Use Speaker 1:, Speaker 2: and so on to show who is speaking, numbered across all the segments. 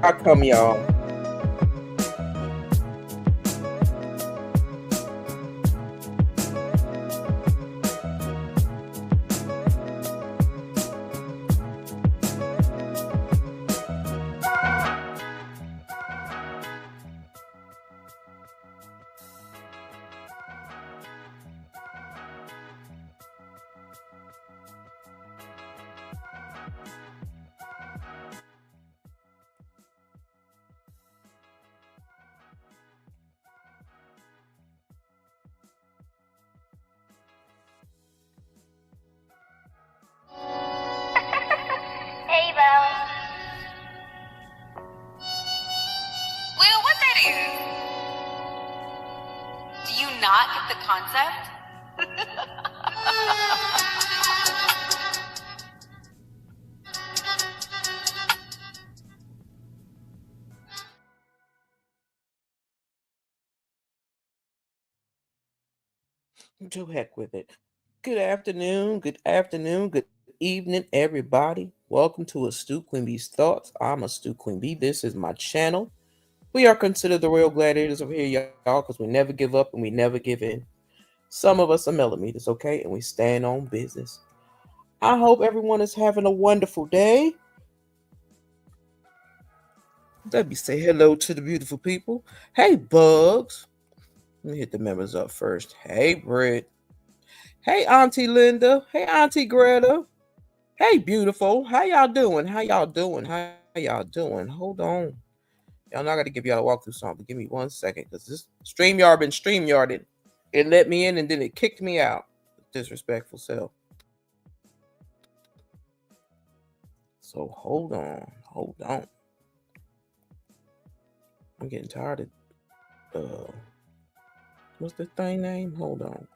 Speaker 1: I come, y'all.
Speaker 2: Hey, Welome. Will, what that is? Do you not get the concept?
Speaker 1: To heck with it. Good afternoon, good evening, everybody. Welcome to Astute'S Thoughts. I'm Astute'S. This is my channel. We are considered the Royal Gladiators over here, y'all, because we never give up and we never give in. Some of us are millimeters, okay? And we stand on business. I hope everyone is having a wonderful day. Let me say hello to the beautiful people. Hey, Bugs. Let me hit the members up first. Hey, Britt. Hey, Auntie Linda. Hey, Auntie Greta. Hey, beautiful. How y'all doing? How y'all doing? How y'all doing? Hold on. Y'all not got to give y'all a walkthrough song, but give me 1 second because this StreamYard been StreamYarded. It let me in and then it kicked me out. Disrespectful self. So hold on. Hold on. I'm getting tired of what's the thing name? Hold on.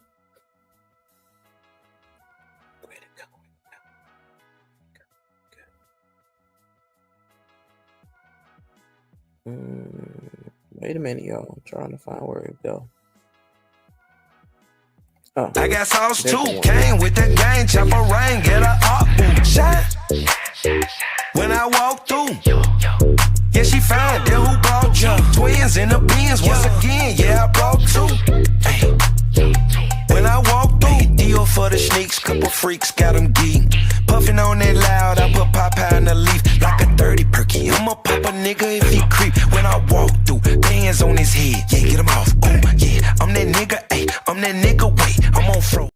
Speaker 1: Where'd it go? Wait a minute, y'all. I'm trying to find where it go. Oh,
Speaker 3: I got sauce too, came with the gang, chop a rain, get a up, shine. When I walk through, yeah, she fine, that who brought you. Twins in the bins, once again, yeah, I brought two. Ay. When I walk through, deal for the sneaks, couple freaks, got them geek. Puffin' on that loud, I put Popeye in the leaf, like a 30 perky. I'ma pop a nigga if he creep. When I walk through, bands on his head, yeah, get him off, oh, yeah. I'm that nigga, ayy, I'm that nigga, wait, I'm on fro.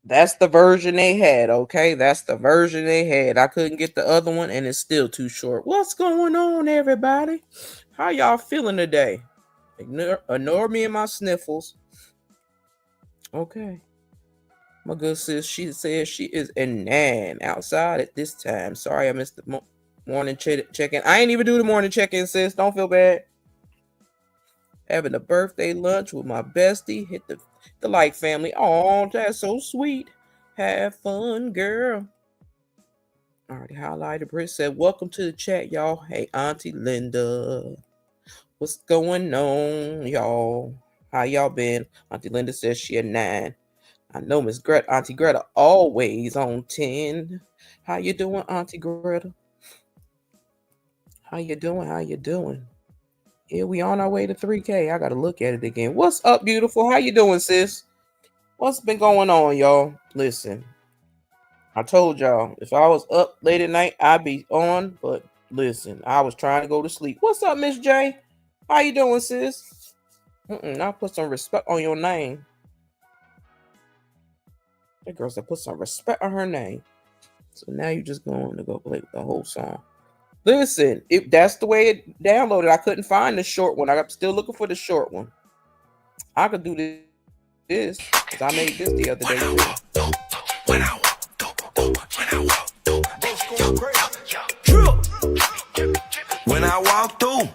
Speaker 1: That's the version they had, okay? That's the version they had. I couldn't get the other one, and it's still too short. What's going on, everybody? How y'all feeling today? Ignore me and my sniffles. Okay. My good sis, she says she is in Nan outside at this time. Sorry I missed the morning check-in. I ain't even do the morning check-in, sis. Don't feel bad. Having a birthday lunch with my bestie. Hit the like family. Oh, that's so sweet. Have fun, girl. Already highlighted. Britt said, welcome to the chat, y'all. Hey, Auntie Linda. What's going on, y'all? How y'all been? Auntie Linda says she a 9. I know Miss Greta, Auntie Greta, always on 10. How you doing, Auntie Greta? How you doing? How you doing? Yeah, we on our way to 3K. I gotta look at it again. What's up, beautiful? How you doing, sis? What's been going on, y'all? Listen, I told y'all, if I was up late at night, I'd be on. But listen, I was trying to go to sleep. What's up, Miss J? How you doing, sis? I'll put some respect on your name. That girl said put some respect on her name. So now you're just going to go play with the whole song. Listen, if that's the way it downloaded, I couldn't find the short one. I'm still looking for the short one. I could do this because I made this the other day too.
Speaker 3: When I walk through,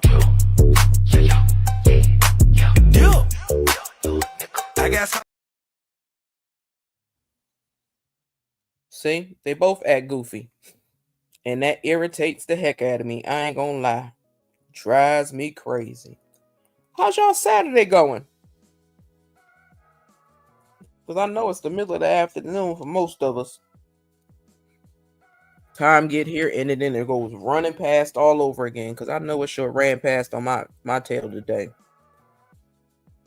Speaker 3: I got.
Speaker 1: See, they both act goofy. And that irritates the heck out of me. I ain't gonna lie. Drives me crazy. How's y'all Saturday going? Because I know it's the middle of the afternoon for most of us. time get here, and then it goes running past all over again because I know it sure ran past on my tail today.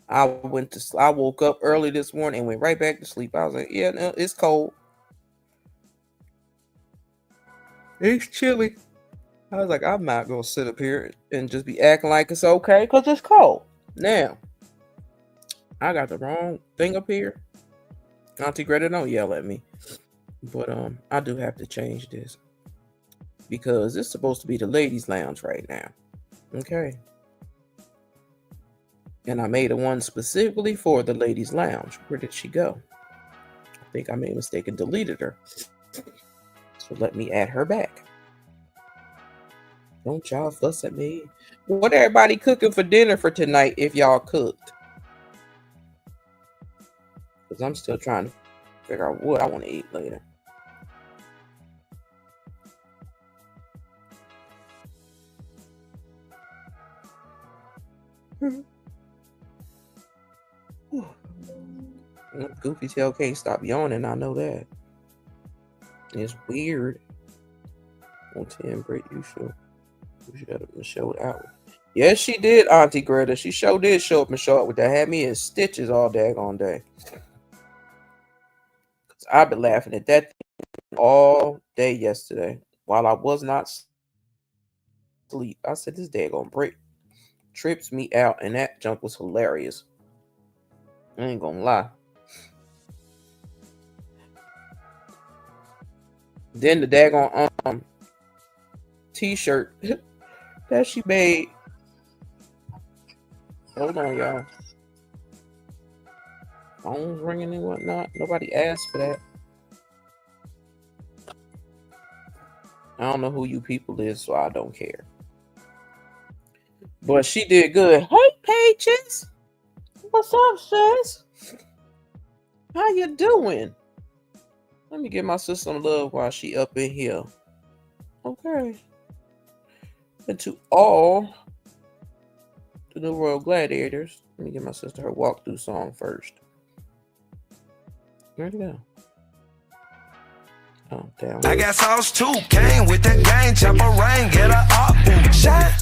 Speaker 1: I woke up early this morning and went right back to sleep. I was like, yeah, no, it's cold. It's chilly. I was like, I'm not gonna sit up here and just be acting like it's okay because it's cold. Now, I got the wrong thing up here. Auntie Greta, don't yell at me. But I do have to change this because it's supposed to be the ladies' lounge right now. Okay. And I made a one specifically for the ladies' lounge. Where did she go? I think I made a mistake and deleted her. So let me add her back. Don't y'all fuss at me. What everybody cooking for dinner for tonight if y'all cooked? Because I'm still trying to figure out what I want to eat later. Goofy tail can't stop yawning. I know that. It's weird. On 10, Britt, you should have showed out. Yes, she did, Auntie Greta. She sure did show up and show up with that. Had me in stitches all daggone day. I've been laughing at that thing all day yesterday while I was not asleep. I said, this daggone Britt trips me out, and that jump was hilarious. I ain't gonna lie. Then the daggone t-shirt that she made. Hold on, y'all. Phones ringing and whatnot. Nobody asked for that. I don't know who you people is, so I don't care. But she did good. Hey, Pages. What's up, sis? How you doing? Let me give my sister some love while she up in here. Okay. And to all the New World Gladiators, let me give my sister her walkthrough song first. Where'd it go? Oh, damn.
Speaker 3: I got sauce too, came with that gang, chopper rain, get a up, shine.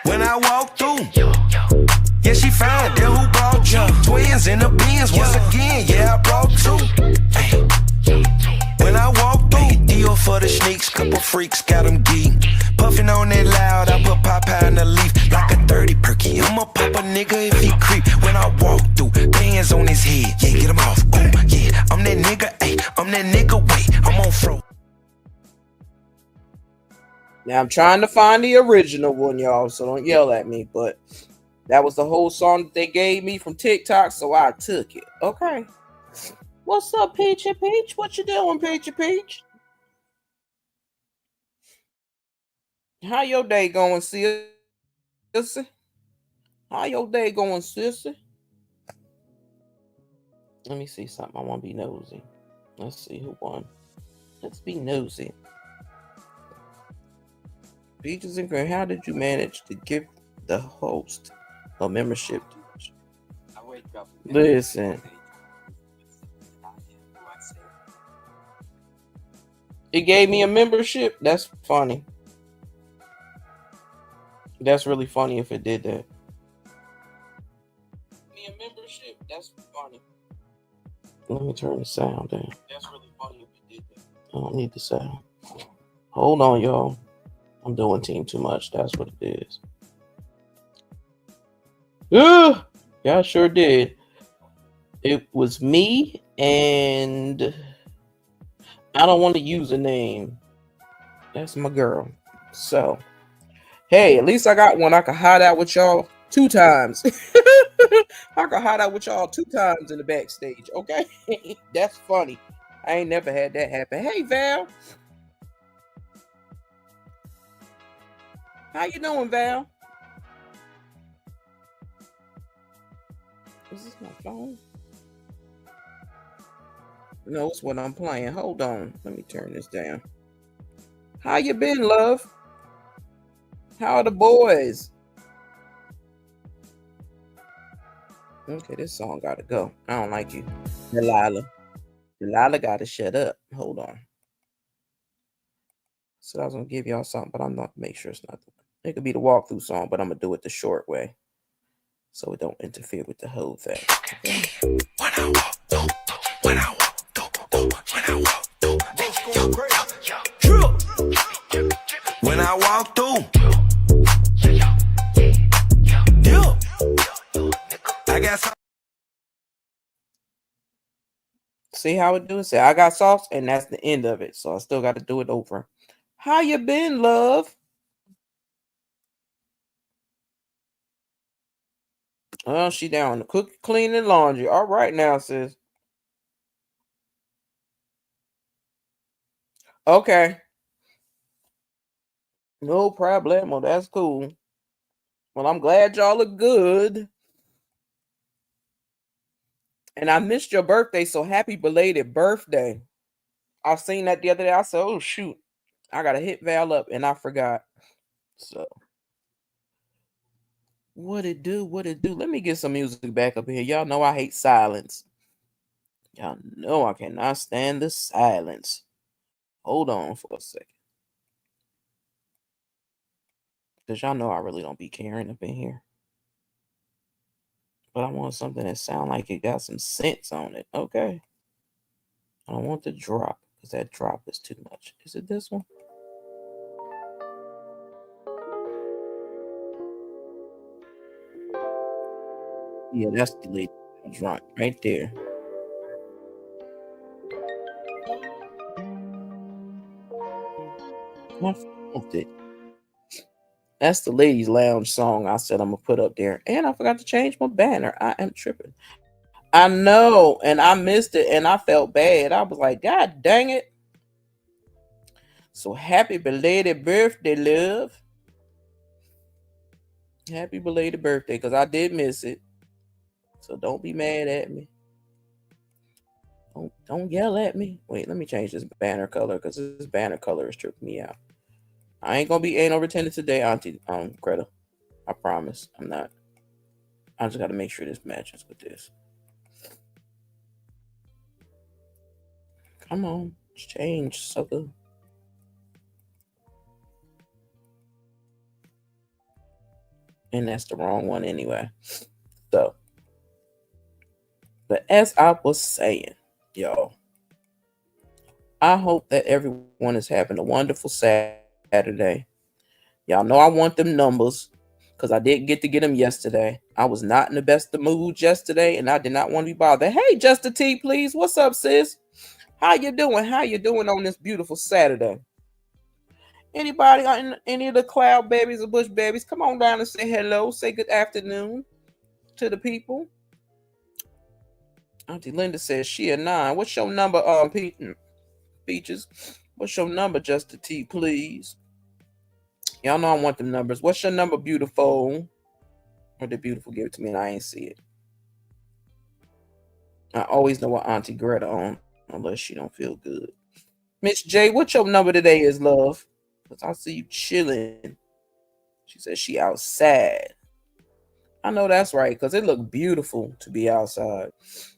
Speaker 3: When I walk through, yeah, she found that who brought you. Twins in the bins, once again, yeah, I brought two. When I walk through, deal for the sneaks, couple freaks got them geek. Puffin' on that loud, I put Popeye in the leaf like a 30 perky. I'ma pop a nigga if he creep. When I walk through, bands on his head, yeah, get him off. Ooh, yeah, I'm that nigga, ayy, I'm that nigga, wait, I'm on fro.
Speaker 1: Now I'm trying to find the original one, y'all, so don't yell at me, but that was the whole song that they gave me from TikTok, so I took it. Okay. What's up, Peachy Peach? What you doing, Peachy Peach? How your day going, sissy? How your day going, sissy? Let me see something. I want to be nosy. Let's see who won. Let's be nosy. Peaches and Cream, how did you manage to give the host a membership? Listen. It gave me a membership? That's funny. That's really funny if it did that. Me a membership? That's funny. Let me turn the sound down. That's really funny if it did that. I don't need the sound. Hold on, y'all. I'm doing team too much. That's what it is. Yeah, I sure did. It was me, and I don't want to use a name. That's my girl. So, hey, at least I got one. I can hide out with y'all 2 times. I can hide out with y'all 2 times in the backstage. Okay, that's funny. I ain't never had that happen. Hey, Val. How you doing, Val? Is this my phone? No, it's what I'm playing. Hold on. Let me turn this down. How you been, love? How are the boys? Okay, this song gotta go. I don't like you. Delilah. Delilah gotta shut up. Hold on. So I was gonna give y'all something, but I'm not make sure it's not. It could be the walkthrough song, but I'm gonna do it the short way, so it don't interfere with the whole thing. Okay?
Speaker 3: When I walk through, when I walk through, when I walk through, when I walk through, I got some.
Speaker 1: See how it do it? Say I got sauce, and that's the end of it. So I still got to do it over. How you been, love? Oh, she down to cook, clean, and laundry. All right now, sis. Okay. No problem. Well, that's cool. Well, I'm glad y'all look good. And I missed your birthday, so happy belated birthday. I seen that the other day. I said, oh, shoot. I got to hit Val up, and I forgot. So, what it do? What it do? Let me get some music back up here. Y'all know I hate silence. Y'all know I cannot stand the silence. Hold on for a second. Because y'all know I really don't be caring up in here. But I want something that sound like it got some sense on it. Okay. I don't want the drop because that drop is too much. Is it this one? Yeah, that's the lady drunk right there. I felt it. That's the ladies' lounge song I said I'm gonna put up there. And I forgot to change my banner. I am tripping. I know, and I missed it, and I felt bad. I was like, God dang it. So happy belated birthday, love. Happy belated birthday, because I did miss it. So don't be mad at me. Don't yell at me. Wait, let me change this banner color because this banner color is tripping me out. I ain't gonna be anal retentive today, Auntie Greta. I promise. I'm not. I just gotta make sure this matches with this. Come on, change, sucker. And that's the wrong one anyway. So, but as I was saying, y'all, I hope that everyone is having a wonderful Saturday. Y'all know I want them numbers because I didn't get to get them yesterday. I was not in the best of moods yesterday, and I did not want to be bothered. Hey, Just T, please. What's up, sis? How you doing? How you doing on this beautiful Saturday? Anybody on any of the cloud babies or bush babies? Come on down and say hello. Say good afternoon to the people. Auntie Linda says she a 9. What's your number, Peaches? What's your number, Just T, please? Y'all know I want them numbers. What's your number, beautiful? Or did beautiful give it to me and I ain't see it? I always know what Auntie Greta on, unless she don't feel good. Miss J, what your number today is, love? Because I see you chilling. She says she outside. I know that's right, because it looked beautiful to be outside.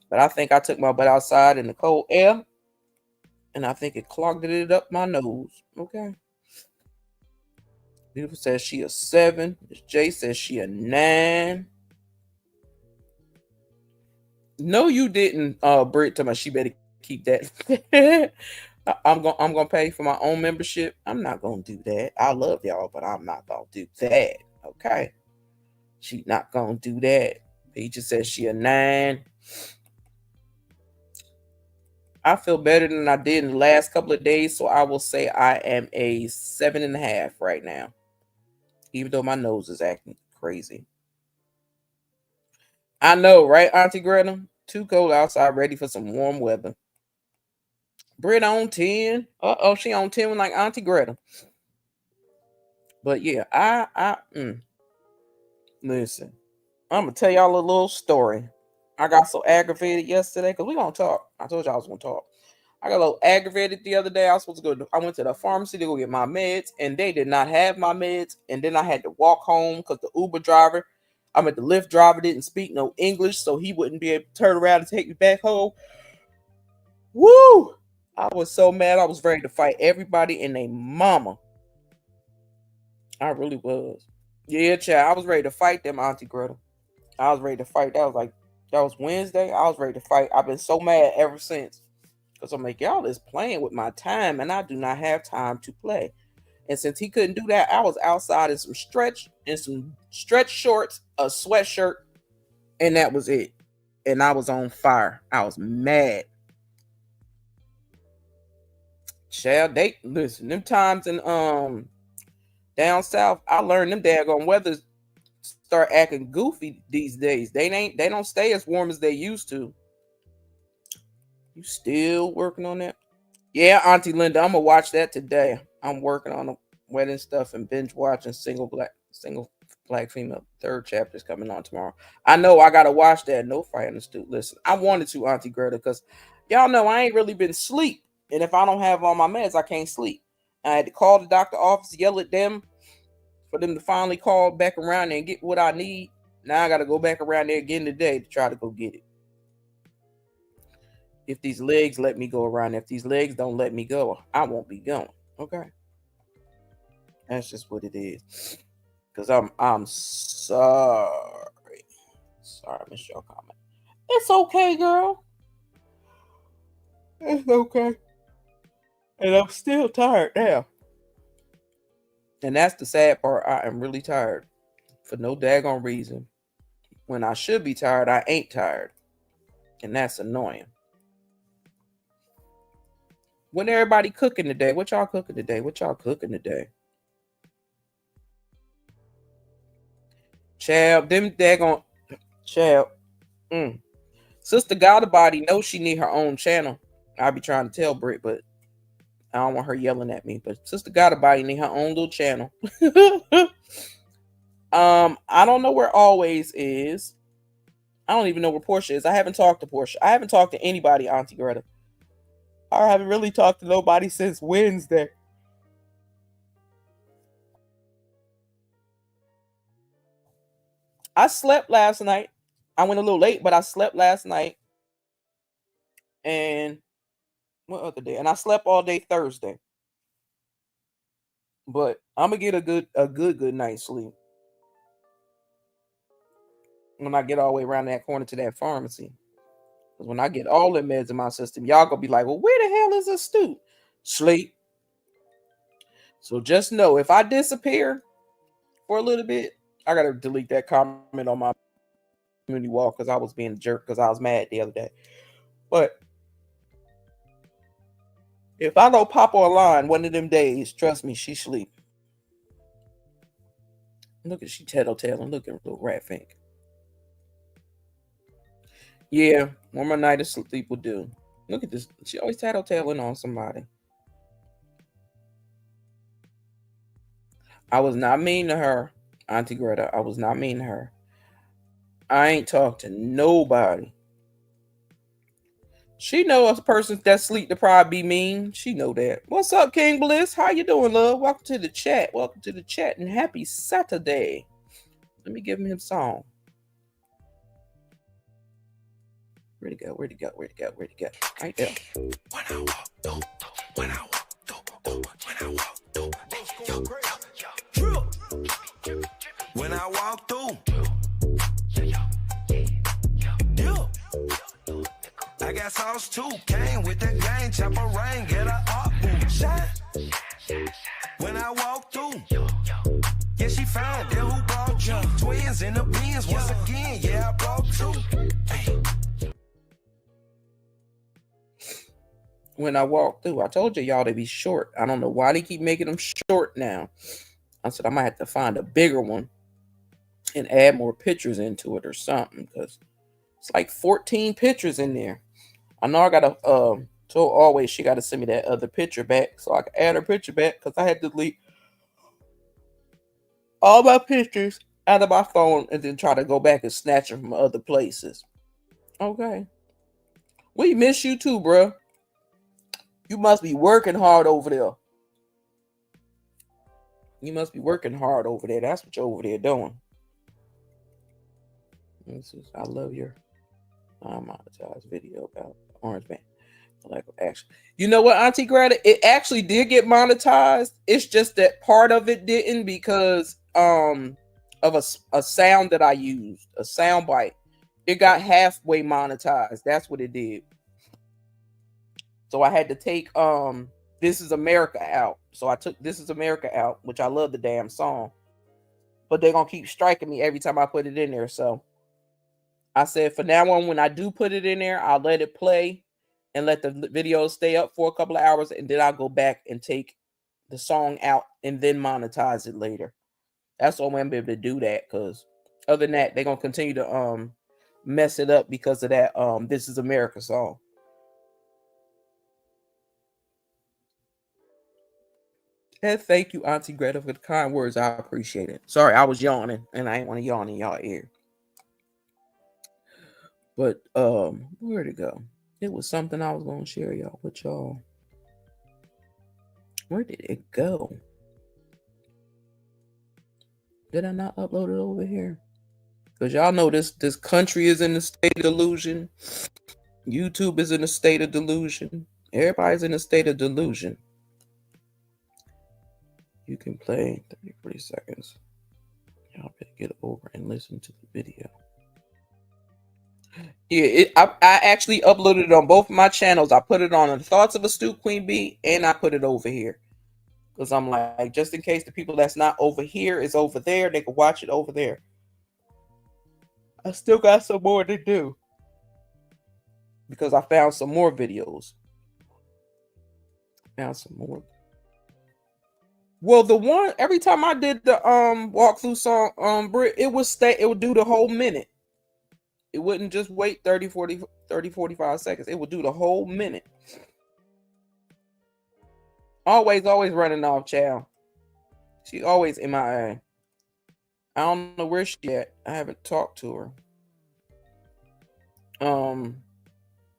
Speaker 1: But I think I took my butt outside in the cold air, and I think it clogged it up my nose. Okay. Beautiful says she a 7. Miss J says she a 9. No, you didn't, Britt. Tell me she better keep that. I'm gonna pay for my own membership. I'm not gonna do that. I love y'all, but I'm not gonna do that. Okay. She not gonna do that. Peaches says she a 9. I feel better than I did in the last couple of days, so I will say I am a 7.5 right now. Even though my nose is acting crazy. I know, right, Auntie Greta? Too cold outside, ready for some warm weather. Britt on 10. She on 10 like Auntie Greta. But yeah, listen. I'm gonna tell y'all a little story. I got so aggravated yesterday because we gonna talk. I told y'all I was gonna talk. I got a little aggravated the other day. I was supposed to go. I went to the pharmacy to go get my meds, and they did not have my meds. And then I had to walk home because the Uber driver, the Lyft driver, didn't speak no English, so he wouldn't be able to turn around and take me back home. Woo! I was so mad. I was ready to fight everybody and their mama. I really was. Yeah, child. I was ready to fight them, Auntie Greta. I was ready to fight. That was Wednesday. I was ready to fight. I've been so mad ever since. Because I'm like, y'all is playing with my time and I do not have time to play. And since he couldn't do that, I was outside in some stretch shorts, a sweatshirt, and that was it. And I was on fire. I was mad. Child, they listen, them times in down south, I learned them daggone weathers start acting goofy these days. They don't stay as warm as they used to. You still working on that? Yeah, Auntie Linda, I'm gonna watch that today. I'm working on the wedding stuff and binge watching single black female third chapter is coming on tomorrow. I know I gotta watch that. No fight Astute. Listen, I wanted to, Auntie Greta, because y'all know I ain't really been sleep. And if I don't have all my meds, I can't sleep. I had to call the doctor office, yell at them for them to finally call back around there and get what I need. Now I gotta go back around there again today to try to go get it. If these legs let me go around, if these legs don't let me go, I won't be going. Okay. That's just what it is. Cause I'm sorry. Sorry, I missed your comment. It's okay, girl. It's okay. And I'm still tired now. And that's the sad part. I am really tired. For no daggone reason. When I should be tired, I ain't tired. And that's annoying. When everybody cooking today? What y'all cooking today? What y'all cooking today? Child, them daggone child. Sister Body knows she need her own channel. I be trying to tell Britt, but I don't want her yelling at me. But Sister Body need her own little channel. I don't know where Always is. I don't even know where Portia is. I haven't talked to Portia. I haven't talked to anybody, Auntie Greta. I haven't really talked to nobody since Wednesday. I slept last night. I went a little late, but I slept last night. And what other day? And I slept all day Thursday. But I'm gonna get a good night's sleep when I get all the way around that corner to that pharmacy. Because when I get all the meds in my system, y'all gonna be like, well, where the hell is Astute? Sleep. So just know if I disappear for a little bit, I gotta delete that comment on my community wall because I was being a jerk because I was mad the other day. But if I don't pop online one of them days, trust me, she sleep. Look at she tattletailing. Look at her little rat fink. Yeah, one more night of sleep will do. Look at this. She always tattletaling on somebody. I was not mean to her, Auntie Greta. I was not mean to her. I ain't talked to nobody. She know a person that sleep deprived be mean. She know that. What's up, King Bliss? How you doing, love? Welcome to the chat. Welcome to the chat and happy Saturday. Let me give him his song. Where'd he go? Where'd he go? Where'd he go? Where'd he go? Right there. When I walk through, when I walk through, when I walk through,
Speaker 3: when I walk through, I got sauce too. Came with the gang, chopper rain, get a up, shine. When I walk through, yeah, she fine. Then who brought you? Twins in the beans once again. Yeah, I brought two. Hey.
Speaker 1: When I walk through, I told you y'all they be short. I don't know why they keep making them short now. I said I might have to find a bigger one and add more pictures into it or something because it's like 14 pictures in there. I know I gotta so always she gotta send me that other picture back so I can add her picture back because I had to delete all my pictures out of my phone and then try to go back and snatch them from other places. Okay. We miss you too, bro. You must be working hard over there. You must be working hard over there. That's what you're over there doing. I love your monetized video about the Orange Man. Like, actually, you know what, Auntie Greta? It actually did get monetized. It's just that part of it didn't because of a sound that I used, a sound bite. It got halfway monetized. That's what it did. So I had to take This Is America out. So I took This Is America out, which I love the damn song. But they're gonna keep striking me every time I put it in there. So I said for now on, when I do put it in there, I'll let it play and let the video stay up for a couple of hours, and then I'll go back and take the song out and then monetize it later. That's all I'm gonna be able to do that, because other than that, they're gonna continue to mess it up because of that This Is America song. And thank you, Auntie Greta, for the kind words. I appreciate it. Sorry, I was yawning and I didn't want to yawn in y'all ear. But where'd it go? It was something I was gonna share y'all with y'all. Where did it go? Did I not upload it over here? Because y'all know this country is in a state of delusion. YouTube is in a state of delusion. Everybody's in a state of delusion. You can play 30, 40 seconds. Y'all better get over and listen to the video. Yeah, I actually uploaded it on both of my channels. I put it on the Thoughts of Astute Queen Bee, and I put it over here. Because I'm like, just in case the people that's not over here is over there, they can watch it over there. I still got some more to do. Because I found some more videos. Found some more. Well, the one, every time I did the walkthrough song, Brit, it would do the whole minute. It wouldn't just wait 30, 45 seconds. It would do the whole minute. Always running off, child. She always in my eye. I don't know where she at. I haven't talked to her.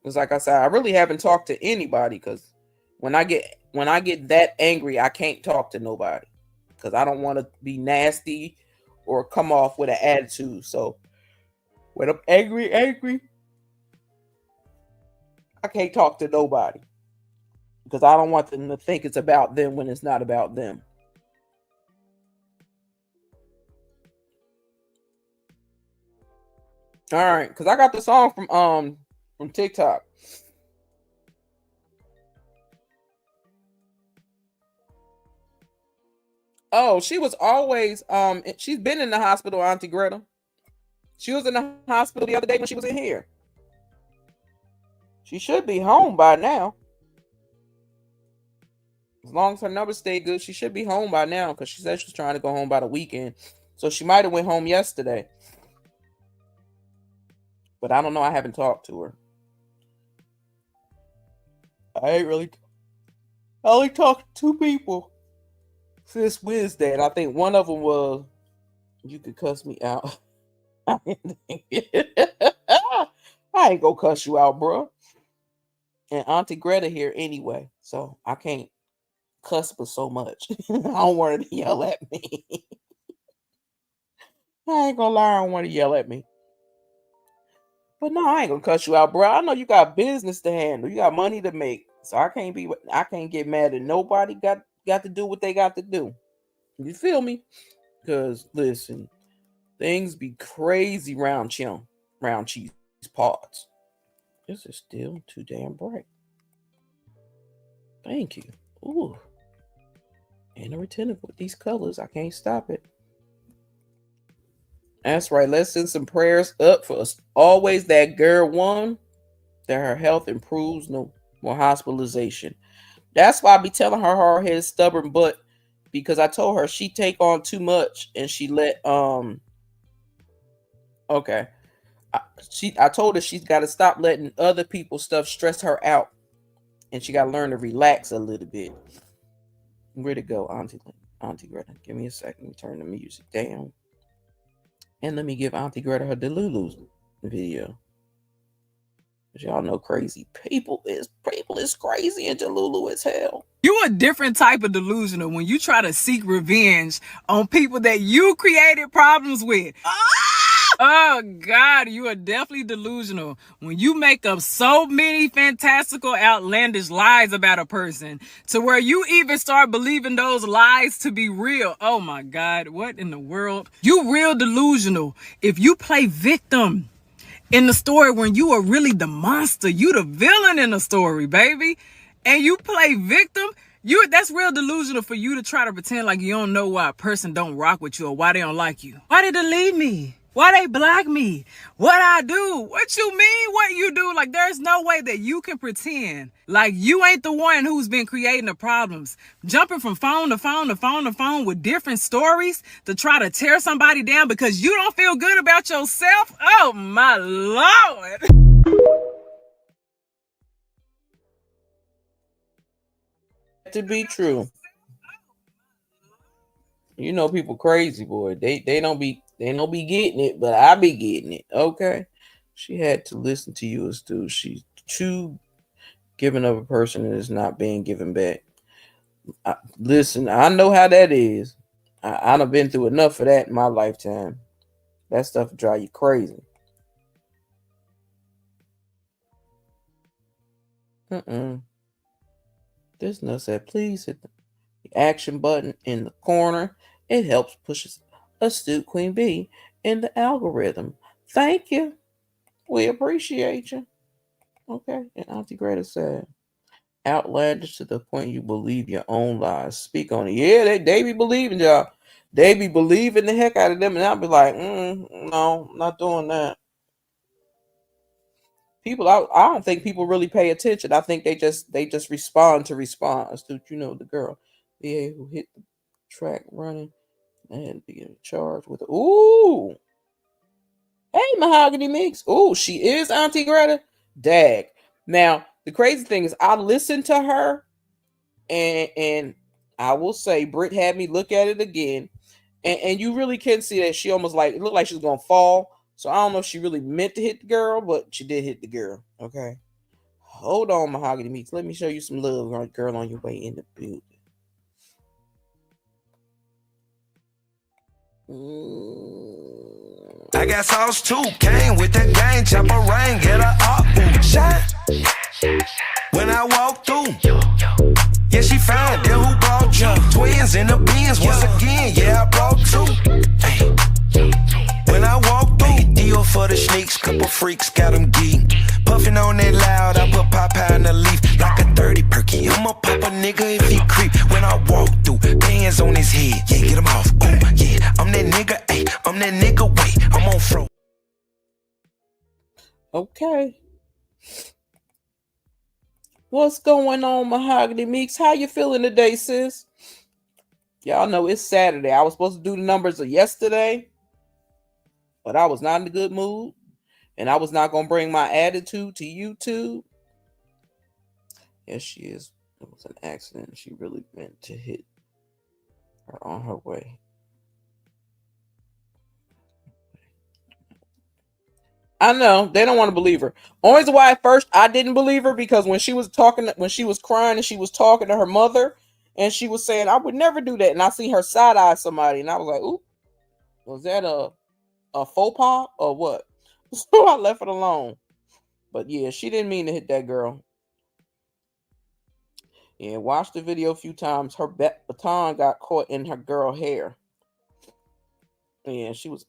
Speaker 1: It's like I said, I really haven't talked to anybody, because when I get that angry, I can't talk to nobody, because I don't want to be nasty or come off with an attitude. So when I'm angry, I can't talk to nobody, because I don't want them to think it's about them when it's not about them. All right, because I got the song from TikTok. Oh, she was always she's been in the hospital, Auntie Greta. She was in the hospital the other day when she was in here. She should be home by now. As long as her numbers stay good, she should be home by now, because she said she was trying to go home by the weekend. So she might have went home yesterday. But I don't know. I haven't talked to her. I only talked to 2 people since Wednesday, and I think one of them was, you could cuss me out. I ain't gonna cuss you out, bro. And Auntie Greta here anyway, so I can't cuss her so much. I don't want her to yell at me. I ain't gonna lie, I don't want to yell at me. But no, I ain't gonna cuss you out, bro. I know you got business to handle. You got money to make. So I can't get mad at nobody. Got to do what they got to do. You feel me? Because listen, things be crazy round cheese pods. This is still too damn bright. Thank you. Ooh. And I'm retentive with these colors. I can't stop it. That's right. Let's send some prayers up for us. Always that girl one, that her health improves, no more hospitalization. That's why I be telling her hard-headed, stubborn butt, because I told her she take on too much and she let okay. I told her she's got to stop letting other people's stuff stress her out, and she got to learn to relax a little bit. Where'd it go, Auntie Greta? Give me a second. Let me turn the music down. And let me give Auntie Greta her Delulu's video. But y'all know crazy people is crazy and Delulu as hell.
Speaker 4: You a different type of delusional when you try to seek revenge on people that you created problems with. Oh God, you are definitely delusional when you make up so many fantastical, outlandish lies about a person to where you even start believing those lies to be real. Oh my God, what in the world? You real delusional if you play victim in the story when you are really the monster. You the villain in the story, baby. And you play victim. That's real delusional for you to try to pretend like you don't know why a person don't rock with you or why they don't like you. Why they delete me? Why they block me? What I do? What you mean? What you do? Like, there's no way that you can pretend like you ain't the one who's been creating the problems. Jumping from phone to phone to phone to phone with different stories to try to tear somebody down because you don't feel good about yourself. Oh my Lord.
Speaker 1: To be true. You know people crazy, boy. They don't be getting it, but I be getting it. Okay. She had to listen to you as too. She's too giving of a person that is not being given back. Listen, I know how that is. I've been through enough of that in my lifetime. That stuff drive you crazy. This nut said, please hit the action button in the corner. It helps push Astute Queen Bee in the algorithm. Thank you. We appreciate you. Okay. And Auntie Greta said, outlandish to the point you believe your own lies. Speak on it. Yeah, they be believing y'all. They be believing the heck out of them, and I'll be like, no, I'm not doing that. People, I don't think people really pay attention. I think they just respond to response. You know the girl, yeah, who hit the track running and be in charge with. Ooh, hey, Mahogany Mix. Ooh, she is Auntie Greta. Dag. Now the crazy thing is, I listened to her, and I will say, Britt had me look at it again, and you really can see that she almost like it looked like she was gonna fall. So I don't know if she really meant to hit the girl, but she did hit the girl. Okay. Hold on, Mahogany Meats. Let me show you some love, girl, on your way in the building.
Speaker 3: I got sauce too, came with the gang, chopper rain, get a up, shine. When I walk through, yeah, she fine, then who brought you? Twins in the beans, once again, yeah, I brought two. Ay. When I walk through, deal for the sneaks, couple freaks, got them geek. Puffin' on that loud, I put Popeye in the leaf, like a 30 perky. I'ma pop a nigga if he creep. When I walk through, bands on his head, yeah, get him off. Ooh, yeah, I'm that nigga, ayy, I'm that nigga, wait, I'm on fro.
Speaker 1: Okay. What's going on, Mahogany Meeks? How you feeling today, sis? Y'all know it's Saturday. I was supposed to do the numbers of yesterday, but I was not in a good mood, and I was not going to bring my attitude to YouTube. Yes, she is. It was an accident. She really meant to hit her on her way. I know they don't want to believe her. Only reason why at first I didn't believe her because when she was crying and she was talking to her mother, and she was saying, "I would never do that," and I see her side eye somebody, and I was like, "Ooh, was that a faux pas or what?" So I left it alone. But yeah, she didn't mean to hit that girl. Yeah, watched the video a few times. Her baton got caught in her girl hair. Yeah, she was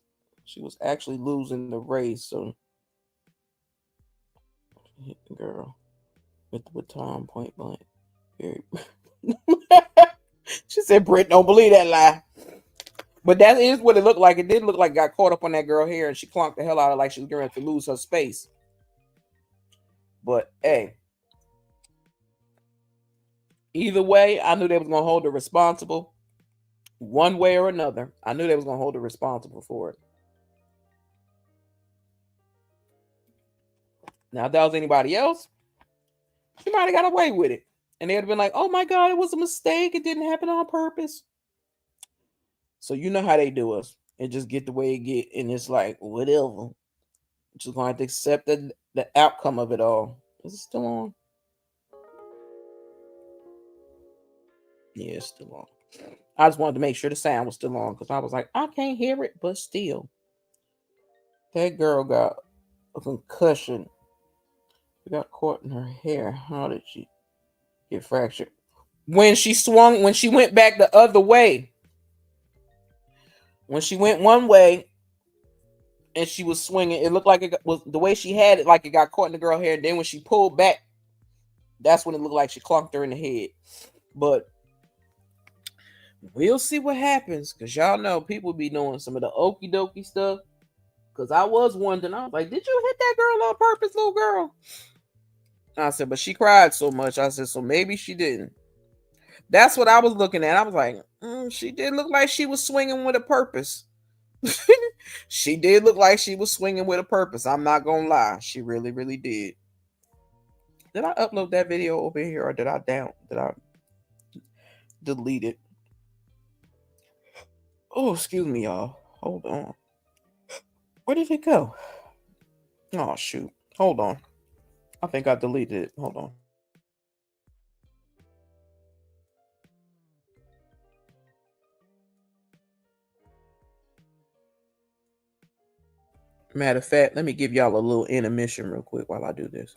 Speaker 1: actually losing the race, so hit the girl with the baton point blank. Very. She said, "Britt, don't believe that lie." But that is what it looked like. It did look like it got caught up on that girl hair, and she clunked the hell out of it like she was going to lose her space. But hey, either way, I knew they was going to hold her responsible. One way or another, I knew they was going to hold her responsible for it. Now, if that was anybody else, she might have got away with it. And they'd have been like, "Oh my God, it was a mistake. It didn't happen on purpose." So you know how they do us. It just get the way it get. And it's like, whatever. Just going to have to accept the outcome of it all. Is it still on? Yeah, it's still on. I just wanted to make sure the sound was still on because I was like, I can't hear it, but still. That girl got a concussion. It got caught in her hair. How did she get fractured? When she went back the other way. When she went one way and she was swinging, it looked like it was the way she had it, like it got caught in the girl hair. And then when she pulled back, that's when it looked like she clunked her in the head. But we'll see what happens, because y'all know people be doing some of the okie dokie stuff. Because I was wondering, I was like, did you hit that girl on purpose, little girl? I said, but she cried so much. I said, so maybe she didn't. That's what I was looking at. I was like, she did look like she was swinging with a purpose. She did look like she was swinging with a purpose. I'm not going to lie. She really, really did. Did I upload that video over here, or did I delete it? Oh, excuse me, y'all. Hold on. Where did it go? Oh, shoot. Hold on. I think I deleted it. Hold on. Matter of fact, let me give y'all a little intermission real quick while I do this.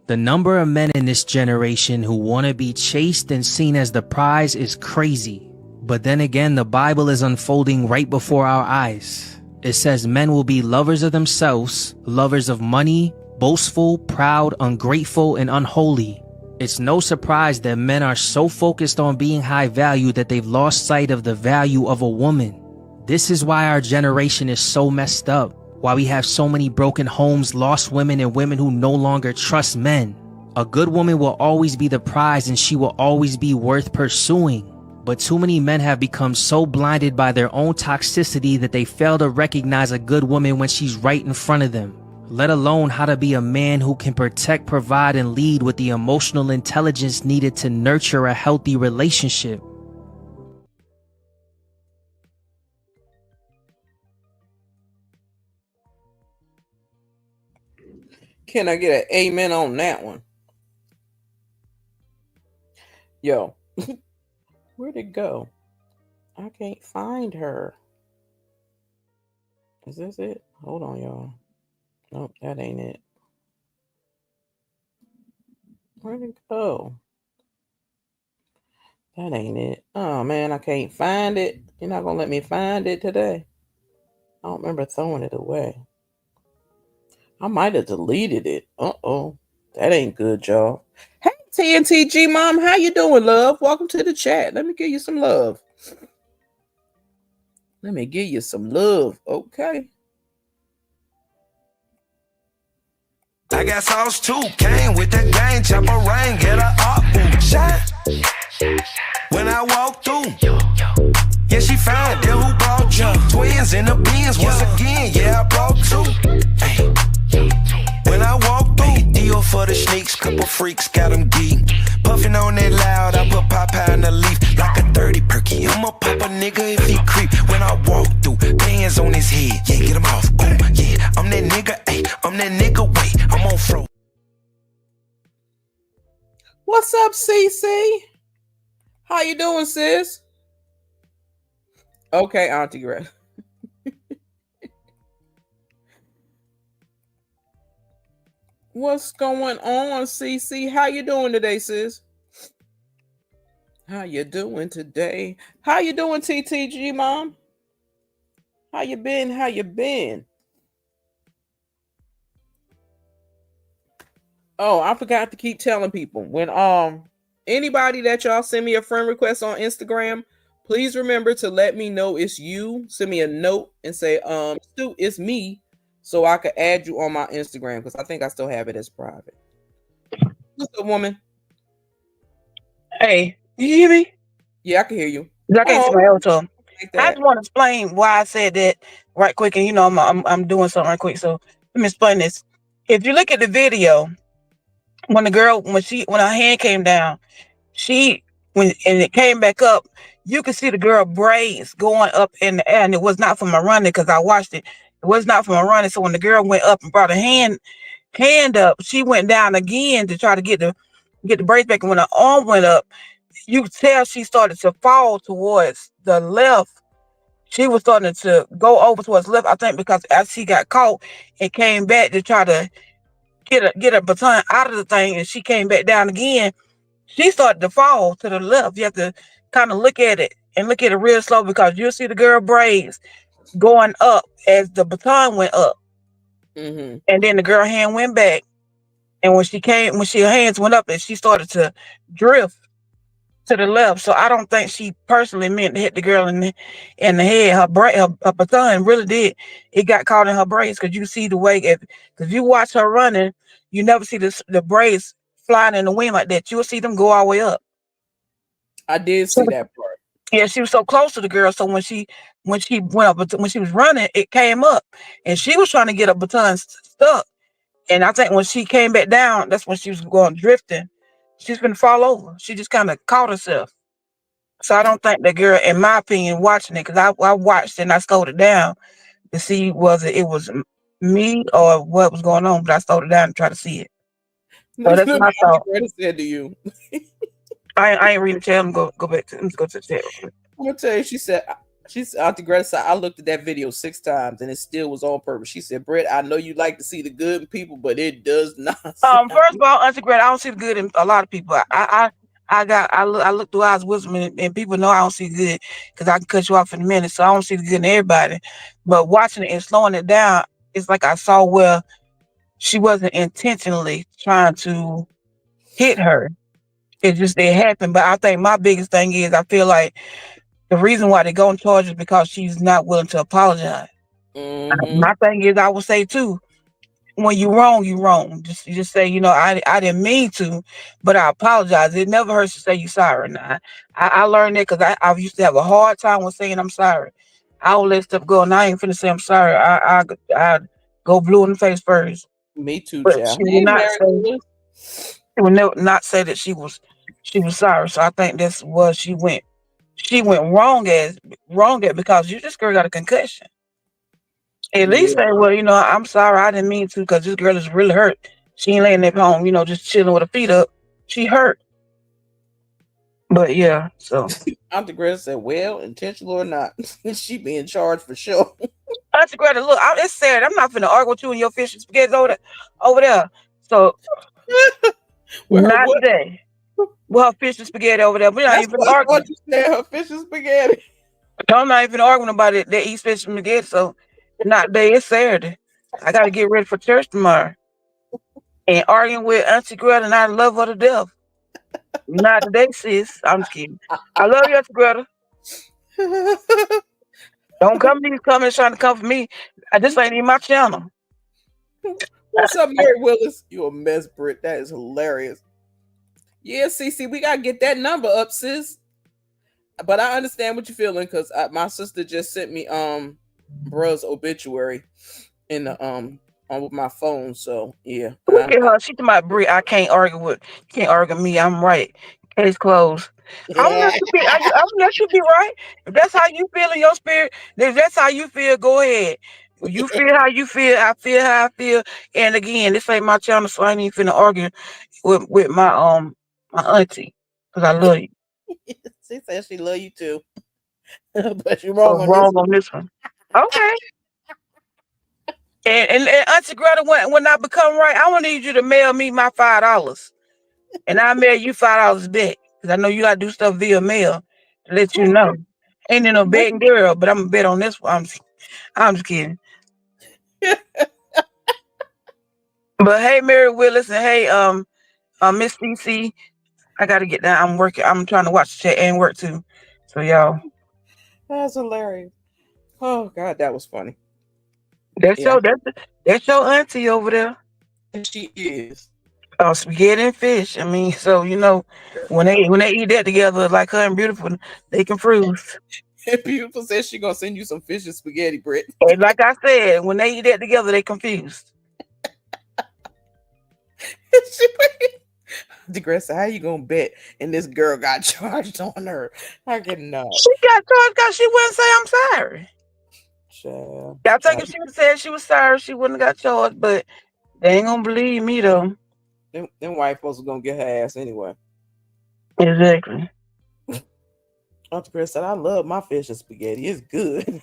Speaker 5: The number of men in this generation who want to be chased and seen as the prize is crazy. But then again, the Bible is unfolding right before our eyes. It says men will be lovers of themselves, lovers of money, boastful, proud, ungrateful, and unholy. It's no surprise that men are so focused on being high value that they've lost sight of the value of a woman. This is why our generation is so messed up. Why we have so many broken homes, lost women, and women who no longer trust men. A good woman will always be the prize, and she will always be worth pursuing. But too many men have become so blinded by their own toxicity that they fail to recognize a good woman when she's right in front of them, let alone how to be a man who can protect, provide, and lead with the emotional intelligence needed to nurture a healthy relationship.
Speaker 1: Can I get an amen on that one? Yo, where'd it go? I can't find her. Is this it? Hold on, y'all. Nope, that ain't it. Where'd it go? That ain't it. Oh, man, I can't find it. You're not going to let me find it today. I don't remember throwing it away. I might have deleted it. Uh-oh. That ain't good, y'all. Hey, TNTG Mom, how you doing, love? Welcome to the chat. Let me give you some love. Let me give you some love. Okay.
Speaker 3: I got sauce too, came with that gang, chopper rain, get a up, shine. When I walk through, yeah, she found that who brought you. Twins in the beans, once again, yeah, I brought two. Ay. When I walk through, deal for the sneaks, couple freaks got them geek. Puffing on that loud, I put Popeye in the leaf like a 30 perky. I'ma pop a nigga if he creep. When I walk through, bands on his head, yeah, get him off. Ooh, yeah, I'm that nigga, ayy, I'm that nigga, wait, I'm on fro.
Speaker 1: What's up, CC? How you doing, sis? Okay, Auntie Greg. What's going on, CC? How you doing today, sis? How you doing today? How you doing, TTG Mom? How you been? How you been? Oh, I forgot to keep telling people. When anybody that y'all send me a friend request on Instagram, please remember to let me know it's you. Send me a note and say, Stu, it's me, so I can add you on my Instagram, because I think I still have it as private. What's up, woman?
Speaker 6: Hey, you hear me?
Speaker 1: Yeah, I can hear you.
Speaker 6: I can't see my auto.
Speaker 1: Like
Speaker 6: I just want to explain why I said that right quick, and I'm doing something right quick. So let me explain this. If you look at the video, when her hand came down, when it came back up, you could see the girl braids going up in the air, and it was not from her running, because I watched it. It was not from her running. So when the girl went up and brought her hand up, she went down again to try to get the braids back, and when her arm went up, you could tell she started to fall towards the left. She was starting to go over towards left, I think, because as she got caught and came back to try to get a baton out of the thing, and she came back down again, she started to fall to the left. You have to kind of look at it and look at it real slow because you'll see the girl braids going up as the baton went up.
Speaker 1: Mm-hmm.
Speaker 6: And then the girl hand went back. And when her hands went up and she started to drift to the left. So I don't think she personally meant to hit the girl in the head. Her baton really did. It got caught in her braids because you see the way, if you watch her running, you never see the braids flying in the wind like that. You'll see them go all the way up.
Speaker 1: I did see that part.
Speaker 6: Yeah, she was so close to the girl. So when she went up, when she was running, it came up, and she was trying to get a baton stuck. And I think when she came back down, that's when she was going drifting. She's gonna fall over. She just kind of caught herself. So I don't think that girl, in my opinion, watching it, because I watched it and I slowed it down to see it was me or what was going on, but I slowed it down to try to see it. So that's
Speaker 1: Look
Speaker 6: my
Speaker 1: what
Speaker 6: thought.
Speaker 1: Greta said to you.
Speaker 6: I ain't reading the chat. I'm gonna go back to let's go to the chat.
Speaker 1: I'm gonna tell you, she said, Auntie Greta said, I looked at that video 6 times and it still was on purpose. She said, Brett, I know you like to see the good in people, but it does not.
Speaker 6: First of all, Auntie Greta, I don't see the good in a lot of people. I look through eyes wisdom, and people know I don't see good because I can cut you off in a minute. So I don't see the good in everybody. But watching it and slowing it down, it's like I saw where she wasn't intentionally trying to hit her. It happened. But I think my biggest thing is I feel like the reason why they go in charge is because she's not willing to apologize.
Speaker 1: Mm-hmm.
Speaker 6: My thing is, I would say too, when you wrong, you wrong. Just say, I didn't mean to, but I apologize. It never hurts to say you sorry. Now, I learned that because I used to have a hard time with saying I'm sorry. I would let stuff go, and I ain't finna say I'm sorry. I go blue in the face first.
Speaker 1: Me too,
Speaker 6: But she
Speaker 1: child.
Speaker 6: would
Speaker 1: Hey,
Speaker 6: not
Speaker 1: Mary
Speaker 6: say.
Speaker 1: Lewis.
Speaker 6: She would not say that she was sorry. So I think that's what she went. She went wrong at because this girl got a concussion. At
Speaker 1: Yeah.
Speaker 6: least say, well, I'm sorry, I didn't mean to, because this girl is really hurt. She ain't laying at home, just chilling with her feet up. She hurt. But yeah, so
Speaker 1: Auntie Greta said, well, intentional or not, she being charged for sure.
Speaker 6: Auntie Greta, look, it's sad. I'm not finna argue with you and your fish and spaghetti over there. So
Speaker 1: With her
Speaker 6: not
Speaker 1: what?
Speaker 6: today. With her fish and spaghetti over there. We're not
Speaker 1: That's
Speaker 6: even
Speaker 1: what I
Speaker 6: arguing.
Speaker 1: thought you said, her fish and spaghetti.
Speaker 6: I'm not even arguing about it. They eat fish and spaghetti, so not today. It's Saturday. I got to get ready for church tomorrow. And arguing with Auntie Greta, and I love her to death. Not today, sis. I'm just kidding. I love you, Auntie Greta. Don't come to these comments trying to come for me. This ain't even my channel.
Speaker 1: What's up, Mary Willis? You a mess, Britt. That is hilarious. Yeah, Cece, we gotta get that number up, sis. But I understand what you're feeling because my sister just sent me bruh's obituary in the on with my phone. So yeah,
Speaker 6: Look at her. She to my Brie. I can't argue with. Can't argue with me. I'm right. Case closed. I'm gonna let you be. I'm gonna let you be right. If that's how you feel in your spirit, if that's how you feel, go ahead. You feel how you feel. I feel how I feel. And again, this ain't my channel, so I ain't even finna argue with my auntie because I love you.
Speaker 1: She said she love you too, but you're
Speaker 6: So
Speaker 1: wrong on this.
Speaker 6: wrong on this one. Okay. And Auntie Greta, when I become right, I want to need you to mail me my $5, and I mail you $5 back because I know you gotta do stuff via mail to let you know. Ain't no betting girl, but I'm gonna bet on this one. I'm just kidding. But hey, Mary Willis, and hey, Miss CC, I gotta get down. I'm working. I'm trying to watch the chat and work too. So y'all,
Speaker 1: That's hilarious. Oh God, that was funny.
Speaker 6: that's
Speaker 1: Yeah,
Speaker 6: that's your auntie over there.
Speaker 1: she is.
Speaker 6: Oh, spaghetti and fish. I mean, so when they eat that together, like her and Beautiful, they can fruit.
Speaker 1: Beautiful says she gonna send you some fish and spaghetti, Britt.
Speaker 6: And like I said, when they eat that together, they confused.
Speaker 1: Degressa, how you gonna bet? And this girl got charged on her. I can know.
Speaker 6: She got charged because she wouldn't say I'm sorry.
Speaker 1: Child.
Speaker 6: I think if she would said she was sorry, she wouldn't have got charged. But they ain't gonna believe me though.
Speaker 1: Them white folks are gonna get her ass anyway.
Speaker 6: Exactly.
Speaker 1: Auntie Greta said, I love my fish and spaghetti. It's good.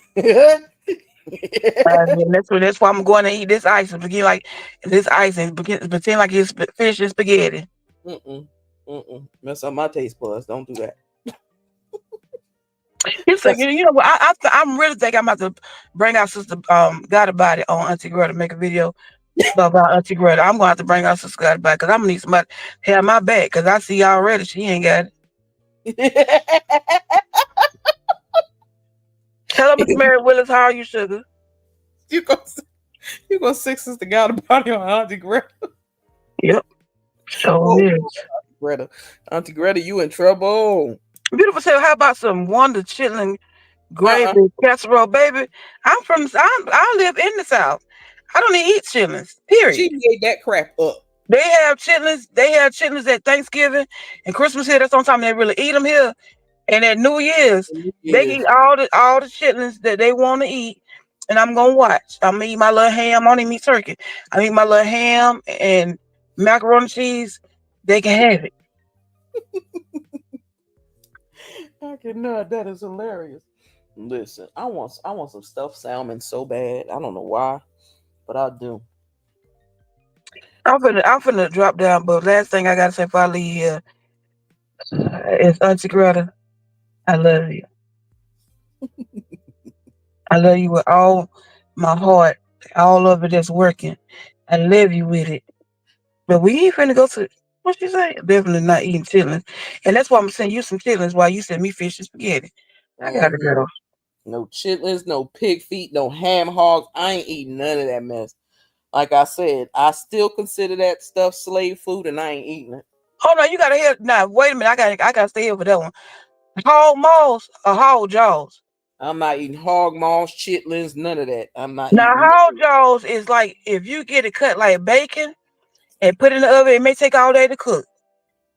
Speaker 6: And that's why I'm going to eat this ice and begin like this ice and pretend like it's fish and spaghetti.
Speaker 1: Mm-mm. Mm-mm. Mess up my taste buds. Don't do that.
Speaker 6: You say,
Speaker 1: That's
Speaker 6: you know what? I'm really think I'm about to bring our sister Got About It on Auntie Greta, make a video about Auntie Greta. I'm gonna have to bring our sister Got About It because I'm gonna need somebody to have my back because I see already she ain't got it. Hello, Miss Mary Willis. How are you, sugar?
Speaker 1: you go you go six us together about your Auntie Greta.
Speaker 6: Yep, so
Speaker 1: Oh,
Speaker 6: is.
Speaker 1: Greta. Auntie Greta, you in trouble.
Speaker 6: Beautiful. Say, how about some Wonder Chitlin
Speaker 1: Uh-uh.
Speaker 6: gravy casserole, baby? I live in the South. I don't even eat chitlins. Period.
Speaker 1: She made that crap up.
Speaker 6: They have chitlins. They have chitlins at Thanksgiving and Christmas here. That's the only time they really eat them here. And at New Year's, they eat
Speaker 1: Yes.
Speaker 6: all the chitlins that they want to eat. And I'm gonna watch. I'm gonna eat my little ham. I don't even eat turkey. I eat my little ham and macaroni and cheese. They can have it.
Speaker 1: I cannot. That is hilarious. Listen, I want some stuffed salmon so bad. I don't know why, but I do.
Speaker 6: I'm finna drop down. But last thing I gotta say before I leave here is Auntie Greta, I love you. I love you with all my heart, all of it that's working. I love you with it. But we ain't finna go to what you say? Definitely not eating chitlins. And that's why I'm sending you some chitlins while you send me fish and spaghetti. I gotta
Speaker 1: Mhm.
Speaker 6: go.
Speaker 1: No chitlins, no pig feet, no ham hogs. I ain't eating none of that mess. Like I said, I still consider that stuff slave food, and I ain't eating it.
Speaker 6: Hold on, you gotta hear now, wait a minute, I gotta stay here for that one. Hog maws or hog jaws?
Speaker 1: I'm not eating hog maws, chitlins, none of that. I'm not
Speaker 6: Now
Speaker 1: eating.
Speaker 6: hog jaws is like if you get it cut like bacon and put it in the oven, it may take all day to cook.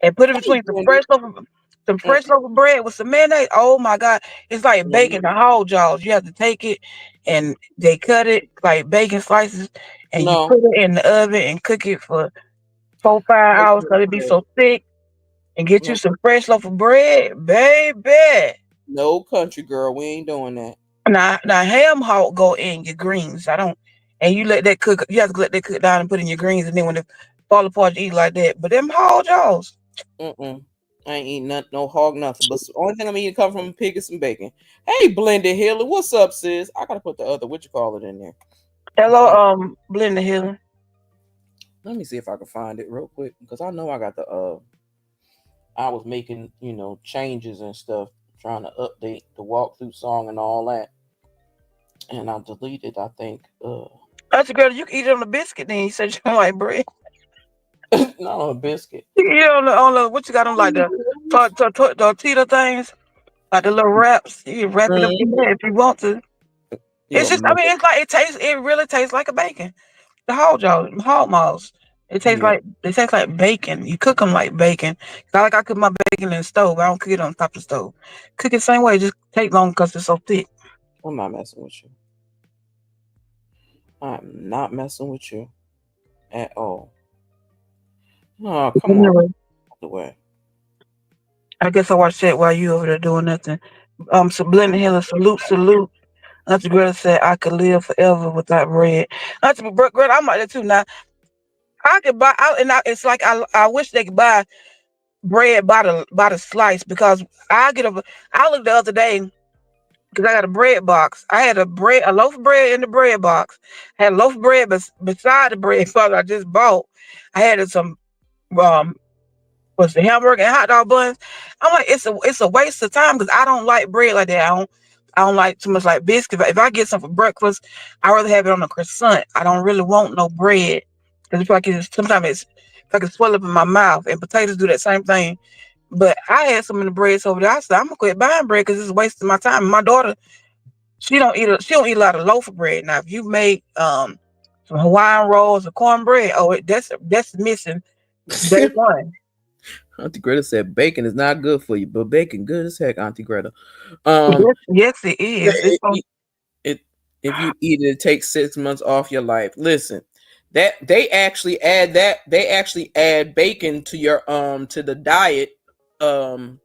Speaker 6: And put it
Speaker 1: I ain't
Speaker 6: between
Speaker 1: doing it.
Speaker 6: some
Speaker 1: Mm,
Speaker 6: fresh loaf of bread with some mayonnaise. Oh my God. It's like
Speaker 1: mm,
Speaker 6: bacon, the hog jaws. You have to take it and they cut it like bacon slices and you
Speaker 1: no,
Speaker 6: put it in the oven and cook it for 4, 5 hours
Speaker 1: no,
Speaker 6: so it be so thick and get you
Speaker 1: no,
Speaker 6: some fresh loaf of bread, baby.
Speaker 1: no country girl. We ain't doing that.
Speaker 6: Now ham hock go in your greens. I don't and you let that cook. You have to let that cook down and put in your greens and then when it fall apart you eat like that. But them hog jaws.
Speaker 1: Mm-mm. I ain't eating no hog nothing. But the only thing I'm eating come from a pig is some bacon. Hey, Blended Hiller, what's up, sis? I gotta put the other what you call it in there.
Speaker 6: Hello,
Speaker 1: Uh,
Speaker 6: Blender Hill.
Speaker 1: let me see if I can find it real quick because I know I got the I was making changes and stuff, trying to update the walkthrough song and all that, and I deleted. I think
Speaker 6: That's a girl. You can eat it on a biscuit. Then you said you don't like bread.
Speaker 1: not on a biscuit.
Speaker 6: You can eat it on the what you got on like the tortilla things, like the little wraps. You can wrap it up in
Speaker 1: Mhm.
Speaker 6: there if you want to.
Speaker 1: You
Speaker 6: It's
Speaker 1: a
Speaker 6: just, I
Speaker 1: mess.
Speaker 6: mean, it's like it tastes. It really tastes like a bacon. The hog maws.
Speaker 1: Yeah.
Speaker 6: It tastes like bacon. You cook them like bacon. I cook my bacon in the stove. I don't cook it on top of the stove. Cook it the same way. Just take long because it's so thick.
Speaker 1: I'm not messing with you. I'm not messing with you at all. Oh, come on.
Speaker 6: Anyway,
Speaker 1: Out the way.
Speaker 6: I guess I watched that while you over there doing nothing. So Blended Hill, salute. Auntie Greta said I could live forever without bread. Greta, I'm like that too. Now I could buy, it's like I wish they could buy bread by the slice because I get a. I looked the other day because I got a bread box. I had a loaf of bread in the bread box. I had a loaf of bread beside the bread box I just bought. I had some um was the hamburger and hot dog buns. I'm like, it's a waste of time because I don't like bread like that. I don't like too much like biscuit. If I get something for breakfast, I rather have it on a croissant. I don't really want no bread because if I can swell up in my mouth and potatoes do that same thing. But I had some in the breads over there. I said I'm gonna quit buying bread because it's wasting my time. My daughter, she don't eat a lot of loaf of bread. Now if you make some Hawaiian rolls or cornbread, that's missing day one.
Speaker 1: Auntie Greta said bacon is not good for you, but bacon good as heck, Auntie Greta. Um,
Speaker 6: Yes, it is. It's so
Speaker 1: it if you eat it, it takes 6 months off your life. Listen, that they actually add bacon to your to the diet. Um,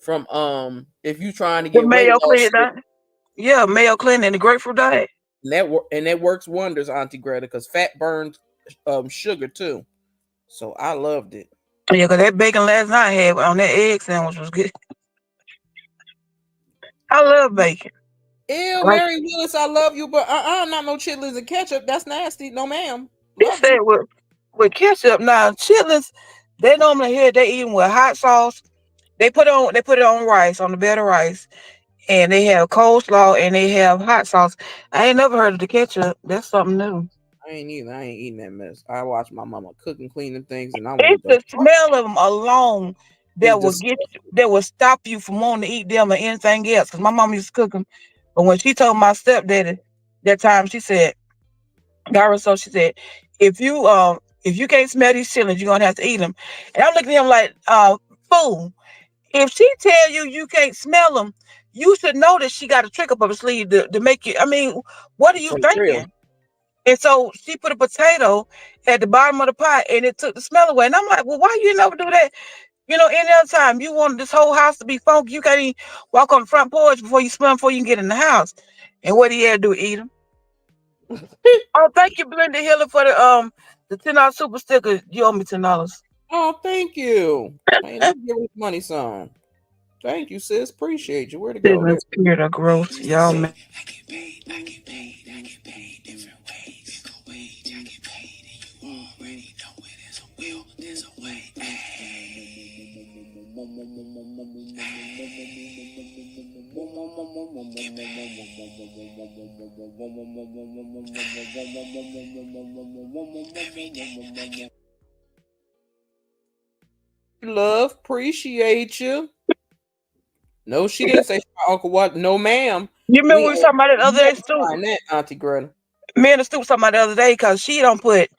Speaker 1: from if you trying to
Speaker 6: The
Speaker 1: get weight
Speaker 6: Mayo
Speaker 1: loss,
Speaker 6: Clinic diet. Yeah, Mayo Clinic and the grapefruit diet.
Speaker 1: and that works wonders, Auntie Greta, because fat burns sugar too. So I loved it.
Speaker 6: Yeah, because that bacon last night I had on that egg sandwich was good. I love bacon.
Speaker 1: Ew,
Speaker 6: Like
Speaker 1: Mary Willis, I love you, but not no chitlins and ketchup. That's nasty. No, ma'am.
Speaker 6: they
Speaker 1: Love
Speaker 6: said
Speaker 1: you.
Speaker 6: with ketchup. Now chitlins, they normally here they eating with hot sauce. They put it on rice, on the bed of rice, and they have coleslaw and they have hot sauce. I ain't never heard of the ketchup. That's something new.
Speaker 1: I ain't either. I ain't eating that mess. I watch my mama cooking, cleaning things, and I
Speaker 6: It's
Speaker 1: want the
Speaker 6: the smell of them alone
Speaker 1: is
Speaker 6: that will
Speaker 1: this
Speaker 6: get you, that will stop you from wanting to eat them or anything else. Cause my mom used to cook them, but when she told my stepdaddy that time, she said, "Gareth," she said, if you can't smell these chillings, you're gonna have to eat them." And I'm looking at him like, fool. If she tell you you can't smell them, you should know that she got a trick up her sleeve to make you. I mean, what are you
Speaker 1: for real?
Speaker 6: thinking? And so she put a potato at the bottom of the pot and it took the smell away. And I'm like, well, why you never do that? Any other time you want this whole house to be funky, you can't even walk on the front porch before you smell 'em before you can get in the house. And what he had to do, eat them. Oh, thank you, Belinda Hiller, for the $10 super sticker. You owe me $10.
Speaker 1: Oh, thank you. Hey, let me give this money some. Thank you, sis. Appreciate you. Where to go?
Speaker 6: Sizzling
Speaker 1: There.
Speaker 6: spirit of growth, y'all. Man.
Speaker 1: Love, appreciate you. No, she didn't say my uncle what. No, ma'am.
Speaker 6: You remember we
Speaker 1: We
Speaker 6: was
Speaker 1: ain't
Speaker 6: talking about it the other day,
Speaker 1: never
Speaker 6: Stu?
Speaker 1: find that, Auntie Greta.
Speaker 6: Me and the Stu was talking about it the other day because she don't put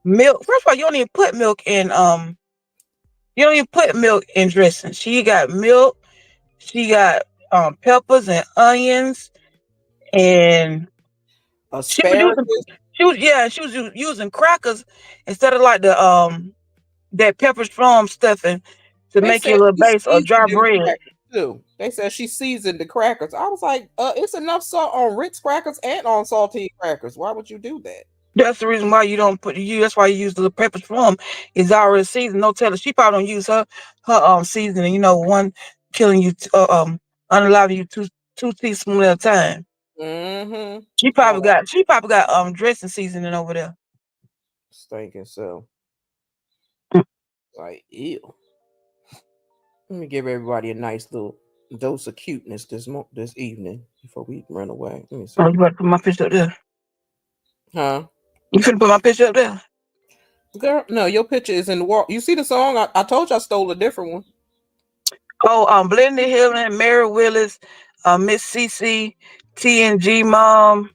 Speaker 6: milk. First of all, you don't even put milk in you don't even put milk in dressing. She got milk, she got peppers and onions, and she was using
Speaker 1: Asparagus.
Speaker 6: she was using crackers instead of like the that Pepperidge Farm stuffing to
Speaker 1: They
Speaker 6: make
Speaker 1: said
Speaker 6: your little
Speaker 1: she
Speaker 6: base or dry
Speaker 1: seasoned them
Speaker 6: bread.
Speaker 1: crackers too. They said she seasoned the crackers. I was like, it's enough salt on Ritz crackers and on saltine crackers. Why would you do that?
Speaker 6: That's the reason why you don't put you. That's why you use the Pepperidge Farm is already seasoned. No telling, she probably don't use her seasoning. One killing you, unallowing you two teaspoons at a time.
Speaker 1: Mm-hmm.
Speaker 6: She probably got dressing seasoning over there.
Speaker 1: Stinking so. Like, ew. Let me give everybody a nice little dose of cuteness this evening before we run away. Let me
Speaker 6: Oh,
Speaker 1: see.
Speaker 6: you better put my picture up there.
Speaker 1: Huh?
Speaker 6: You finna put my picture up there?
Speaker 1: Girl, no, your picture is in the wall. You see the song? I told you I stole a different one.
Speaker 6: Oh, Blended Healing, Mary Willis, Miss CC, TNG Mom.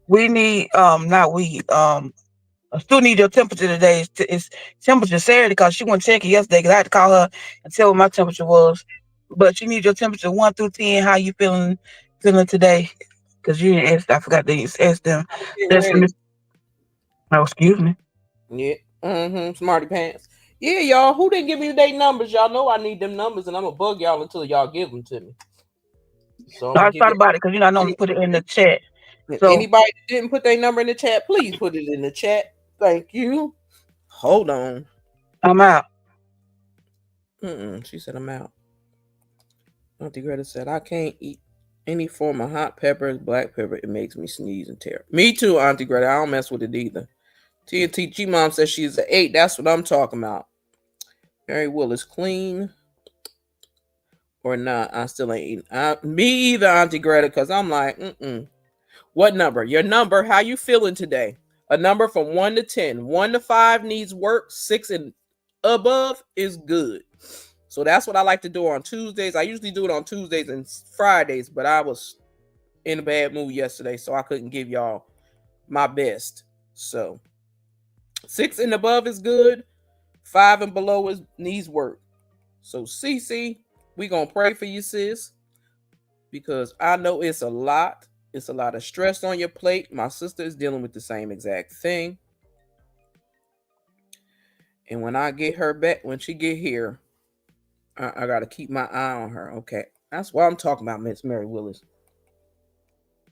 Speaker 6: We need not we I still need your temperature today. It's temperature Saturday because she went check it yesterday because I had to call her and tell what my temperature was. But she needs your temperature 1 through 10. How you feeling today? Because you didn't ask. I forgot to ask them.
Speaker 1: Get
Speaker 6: That's
Speaker 1: ready.
Speaker 6: Miss. Oh, excuse me.
Speaker 1: Yeah. Mm-hmm. Smarty pants. Yeah, y'all. Who didn't give me the numbers? Y'all know I need them numbers, and I'm gonna bug y'all until y'all give them to me. So I'm
Speaker 6: No,
Speaker 1: gonna
Speaker 6: I
Speaker 1: give
Speaker 6: thought
Speaker 1: you.
Speaker 6: about it because I normally put it in the chat.
Speaker 1: If
Speaker 6: So
Speaker 1: anybody didn't put their number in the chat, please put it in the chat. Thank you. Hold on.
Speaker 6: I'm out.
Speaker 1: She said I'm out. Auntie Greta said I can't eat any form of hot peppers, black pepper. It makes me sneeze and tear. Me too, Auntie Greta. I don't mess with it either. TNTG mom says she's an 8. That's what I'm talking about. Mary Willis clean or not? I still ain't eating. Me either, Auntie Greta, because I'm like, What number? Your number. How you feeling today? A number from 1 to 10. 1 to 5 needs work. 6 and above is good. So that's what I like to do on Tuesdays. I usually do it on Tuesdays and Fridays, but I was in a bad mood yesterday, so I couldn't give y'all my best. So 6 and above is good. 5 and below needs work. So Cece, we gonna pray for you, sis, because I know it's a lot. It's a lot of stress on your plate. My sister is dealing with the same exact thing. And when I get her back, when she get here, I gotta keep my eye on her. Okay, that's what I'm talking about, Miss Mary Willis.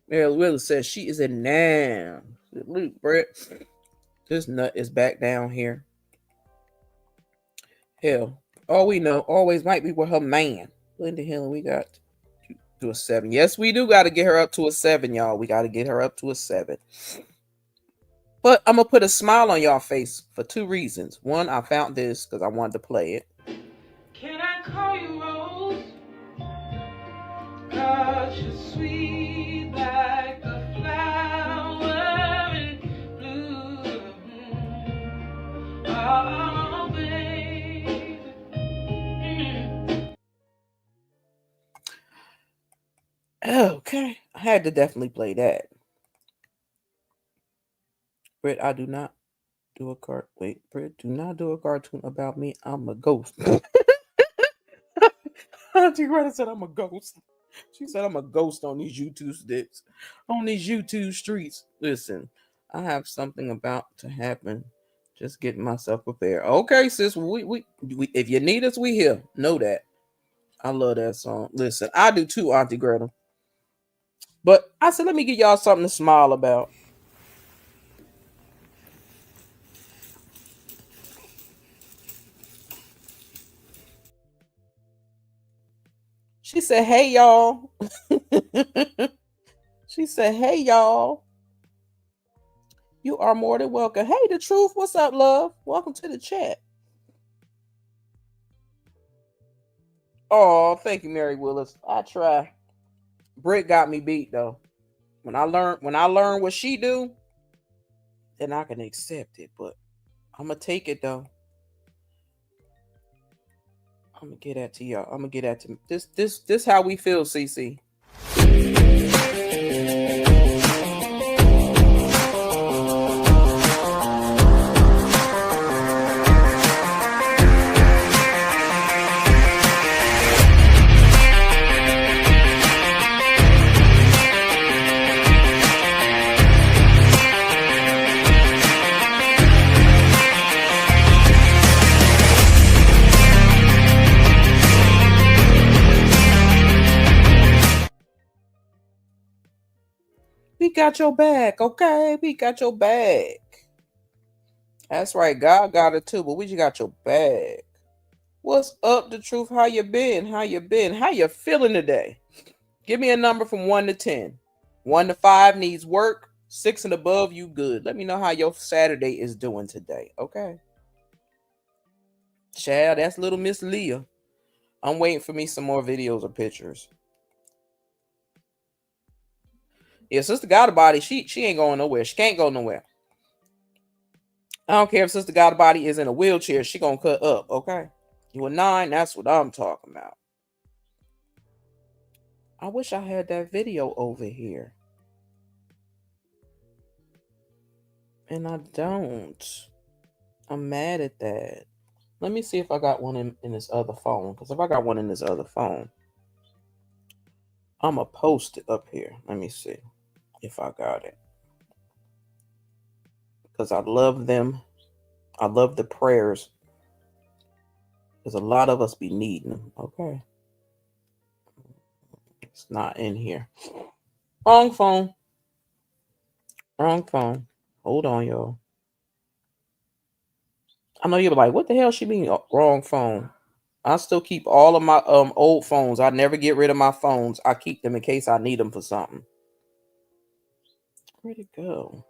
Speaker 1: Mary Willis says she is a now. Luke, Brett, this nut is back down here. Hell, all we know always might be with her man. Linda Hill, we got to a 7. Yes, we do got to get her up to a 7, y'all. We got to get her up to a 7. But I'm gonna put a smile on y'all face for 2 reasons. One, I found this because I wanted to play it.
Speaker 7: Can I call you Rose? 'Cause you're sweet like a flower in bloom. Oh, baby.
Speaker 1: Okay, I had to definitely play that. Britt, I do not do a cart. Wait, Britt, do not do a cartoon about me. I'm a ghost. Auntie Greta said I'm a ghost. She said I'm a ghost on these YouTube sticks, on these YouTube streets. Listen, I have something about to happen. Just getting myself prepared. Okay, sis. We if you need us, we here. Know that. I love that song. Listen, I do too, Auntie Greta. But I said, let me give y'all something to smile about. She said, hey, y'all. She said, hey, y'all. You are more than welcome. Hey, The Truth. What's up, love? Welcome to the chat. Oh, thank you, Mary Willis. I try. Britt got me beat, though. When I learn what she do, then I can accept it. But I'm going to take it, though. I'm gonna get that to y'all. I'm gonna get that to this how we feel, CC. We got your back, okay? We got your back. That's right. God got it too, but we just got your back. What's up, The Truth? How you been? How you been? How you feeling today? Give me a number from 1 to 10. 1 to 5 needs work. 6 and above, you good. Let me know how your Saturday is doing today, okay? Child, that's little Miss Leah. I'm waiting for me some more videos or pictures. Yeah, Sister Got a Body, she ain't going nowhere. She can't go nowhere. I don't care if Sister Got a Body is in a wheelchair. She gonna cut up, okay? You a 9, that's what I'm talking about. I wish I had that video over here. And I don't. I'm mad at that. Let me see if I got one in this other phone. Because if I got one in this other phone, I'm going to post it up here. Let me see if I got it. Because I love them. I love the prayers. Because a lot of us be needing them. Okay. It's not in here. Wrong phone. Wrong phone. Hold on, y'all. I know you're like, what the hell she mean? Oh, wrong phone. I still keep all of my old phones. I never get rid of my phones. I keep them in case I need them for something. Where'd it go?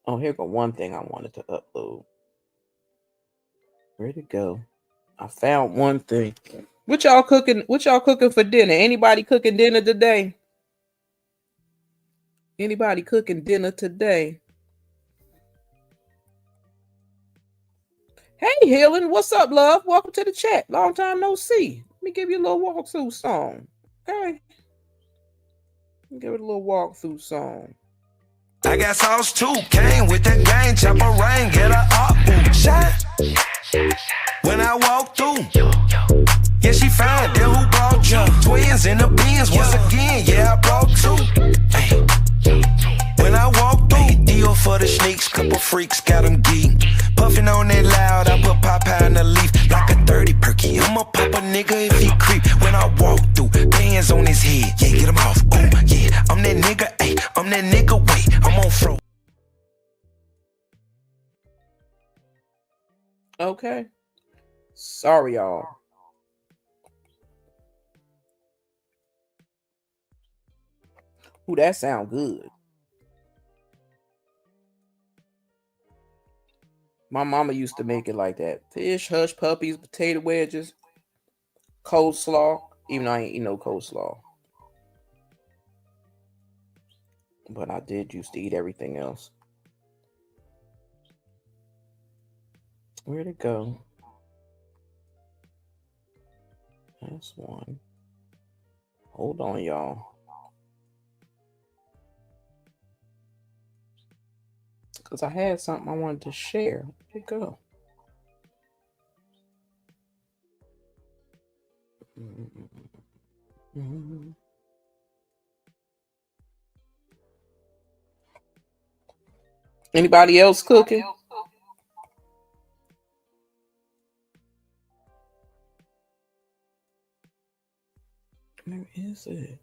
Speaker 1: Oh, here go one thing I wanted to upload. Where'd it go? I found one thing. What y'all cooking? What y'all cooking for dinner? Anybody cooking dinner today? Anybody cooking dinner today? Hey, Helen, what's up, love? Welcome to the chat. Long time no see. Let me give you a little walkthrough song. Okay. Give it a little walkthrough song.
Speaker 3: I got sauce too. Came with the gang, chopper rain, get a up, boom, shine. When I walk through, yeah, she fine. Then who brought you? Twins in the bins once again. Yeah, I brought 2. Ay. When I walk through, deal for the sneaks, couple freaks got them geek. Puffing on that loud, I put Popeye in the leaf like a 30 perky. I'ma pop a nigga if he creep when I walk through. Bands on his head, yeah, get him off. Ooh, yeah, I'm that nigga, ayy, I'm that nigga, wait, I'm on fro.
Speaker 1: Okay. Sorry, y'all. Ooh, that sound good. My mama used to make it like that. Fish, hush puppies, potato wedges, coleslaw. Even though I ain't eat no coleslaw. But I did used to eat everything else. Where'd it go? That's one. Hold on, y'all. Because I had something I wanted to share. Where'd it go? Anybody else cooking? Where is it?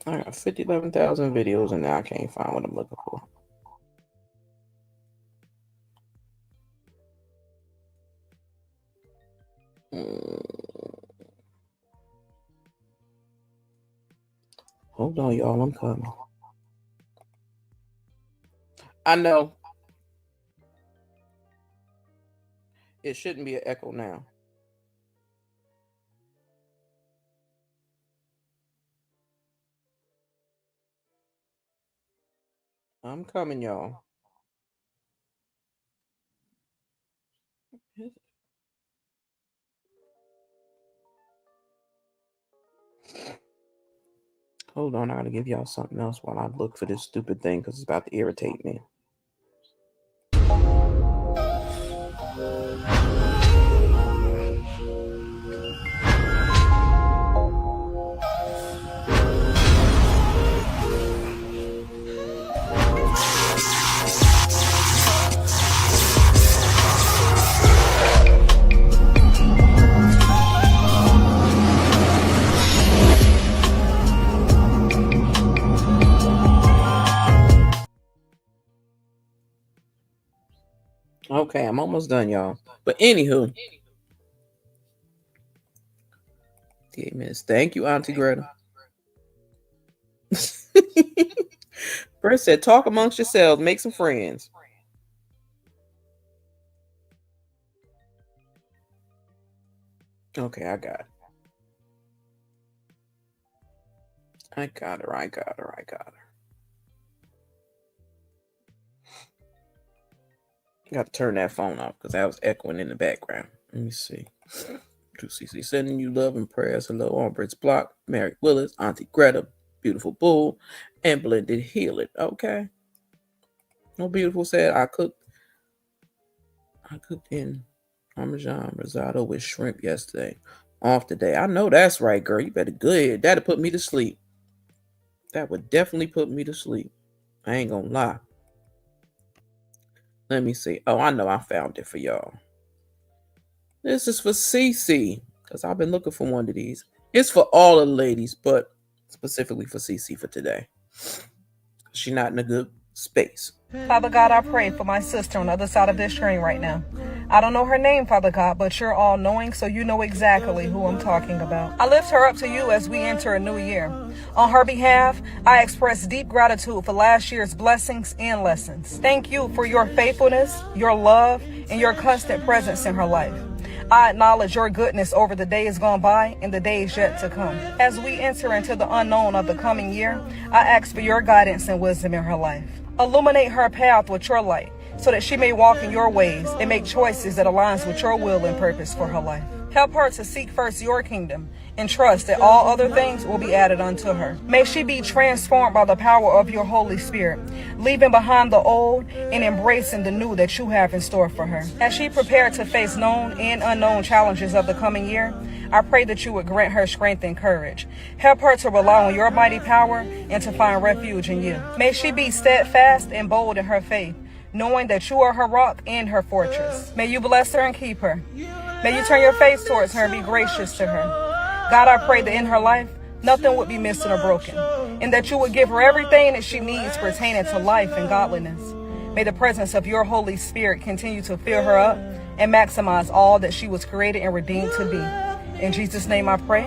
Speaker 1: I got 11,000 videos and now I can't find what I'm looking for. Hold on, y'all. I'm coming. I know. It shouldn't be an echo now. I'm coming, y'all. Hold on, I gotta give y'all something else while I look for this stupid thing because it's about to irritate me. Okay, I'm almost done, y'all. But anywho, 8 minutes. Thank you, Auntie Greta. Brett said, talk amongst yourselves, make some friends. Okay, I got it. I got her. Got to turn that phone off because that was echoing in the background. Let me see. 2CC sending you love and prayers. Hello on Britt's Block, Mary Willis, Auntie Greta, Beautiful Bull, and Blended Healing. Okay. No Beautiful said I cooked in Parmesan risotto with shrimp yesterday. Off today. I know that's right, girl. You better go ahead. That'll put me to sleep. That would definitely put me to sleep. I ain't gonna lie. Let me see. Oh, I know I found it for y'all. This is for CC because I've been looking for one of these. It's for all the ladies, but specifically for CC for today. She's not in a good space.
Speaker 8: Father God, I pray for my sister on the other side of this screen right now. I don't know her name, Father God, but you're all knowing, so you know exactly who I'm talking about. I lift her up to you as we enter a new year. On her behalf, I express deep gratitude for last year's blessings and lessons. Thank you for your faithfulness, your love, and your constant presence in her life. I acknowledge your goodness over the days gone by and the days yet to come. As we enter into the unknown of the coming year, I ask for your guidance and wisdom in her life. Illuminate her path with your light so that she may walk in your ways and make choices that aligns with your will and purpose for her life. Help her to seek first your kingdom and trust that all other things will be added unto her. May she be transformed by the power of your Holy Spirit, leaving behind the old and embracing the new that you have in store for her. As she prepared to face known and unknown challenges of the coming year, I pray that you would grant her strength and courage. Help her to rely on your mighty power and to find refuge in you. May she be steadfast and bold in her faith, knowing that you are her rock and her fortress. May you bless her and keep her. May you turn your face towards her and be gracious to her. God, I pray that in her life, nothing would be missing or broken, and that you would give her everything that she needs pertaining to life and godliness. May the presence of your Holy Spirit continue to fill her up and maximize all that she was created and redeemed to be. In Jesus' name I pray,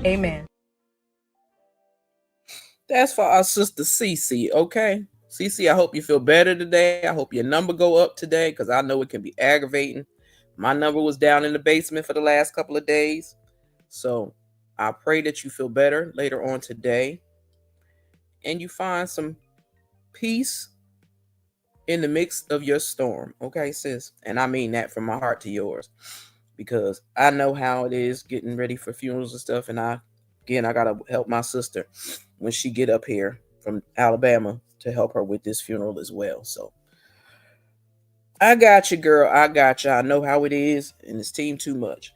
Speaker 8: amen.
Speaker 1: That's for our sister Cece, okay? Cece, I hope you feel better today. I hope your number go up today because I know it can be aggravating. My number was down in the basement for the last couple of days. So I pray that you feel better later on today and you find some peace in the mix of your storm, okay, sis? And I mean that from my heart to yours because I know how it is getting ready for funerals and stuff. And I got to help my sister when she get up here from Alabama to help her with this funeral as well. So I got you, girl. I got you. I know how it is, and it's team too much.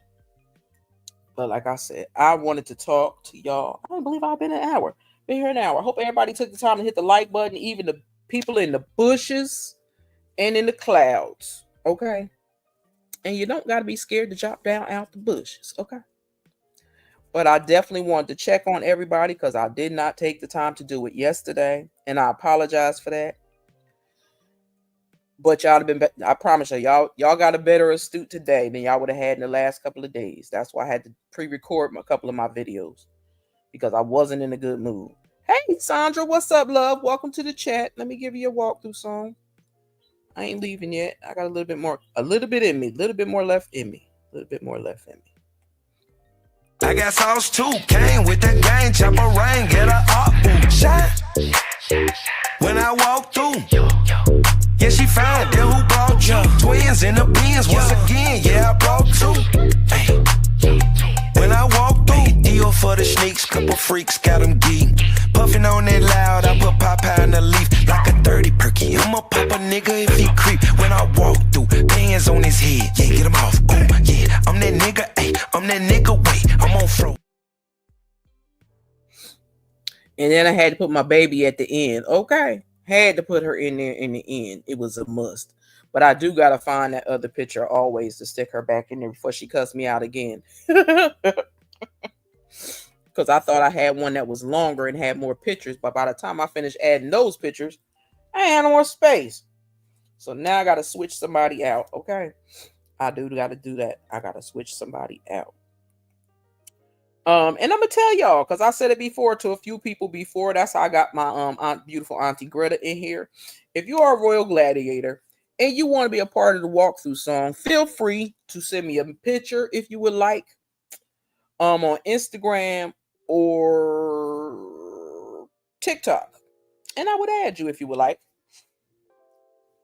Speaker 1: But like I said, I wanted to talk to y'all. I don't believe I've been an hour. Been here an hour. I hope everybody took the time to hit the like button, even the people in the bushes and in the clouds. Okay? And you don't got to be scared to drop down out the bushes. Okay? But I definitely wanted to check on everybody because I did not take the time to do it yesterday. And I apologize for that. But y'all have been, I promise you, y'all got a better Astute today than y'all would have had in the last couple of days. That's why I had to pre-record a couple of my videos because I wasn't in a good mood. Hey, Sandra, what's up, love? Welcome to the chat. Let me give you a walkthrough song. I ain't leaving yet. I got a little bit in me, a little bit more left in me.
Speaker 3: I got sauce too, came with that gang, chopper rain, get a up, boom, shine. When I walk through, yeah, she found that who brought you. Twins in the bins, once again, yeah, I brought two. Ay. When I walk through, deal for the sneaks, couple freaks, got them geek. Puffin' on that loud, I put Popeye in the leaf, like a 30 perky. I'ma pop a nigga if he creep. When I walk through, bands on his head, yeah, get him off, ooh, yeah. I'm that nigga, ayy, I'm that nigga, wait, I'm on fro.
Speaker 1: And then I had to put my baby at the end. Okay. Had to put her in there in the end. It was a must. But I do got to find that other picture always to stick her back in there before she cuss me out again. Because I thought I had one that was longer and had more pictures. But by the time I finished adding those pictures, I had no more space. So now I got to switch somebody out. Okay. I do got to do that. I got to switch somebody out. And I'm gonna tell y'all because I said it before to a few people before. That's how I got my beautiful auntie Greta in here. If you are a Royal Gladiator and you want to be a part of the walkthrough song, feel free to send me a picture if you would like, on Instagram or TikTok, and I would add you if you would like.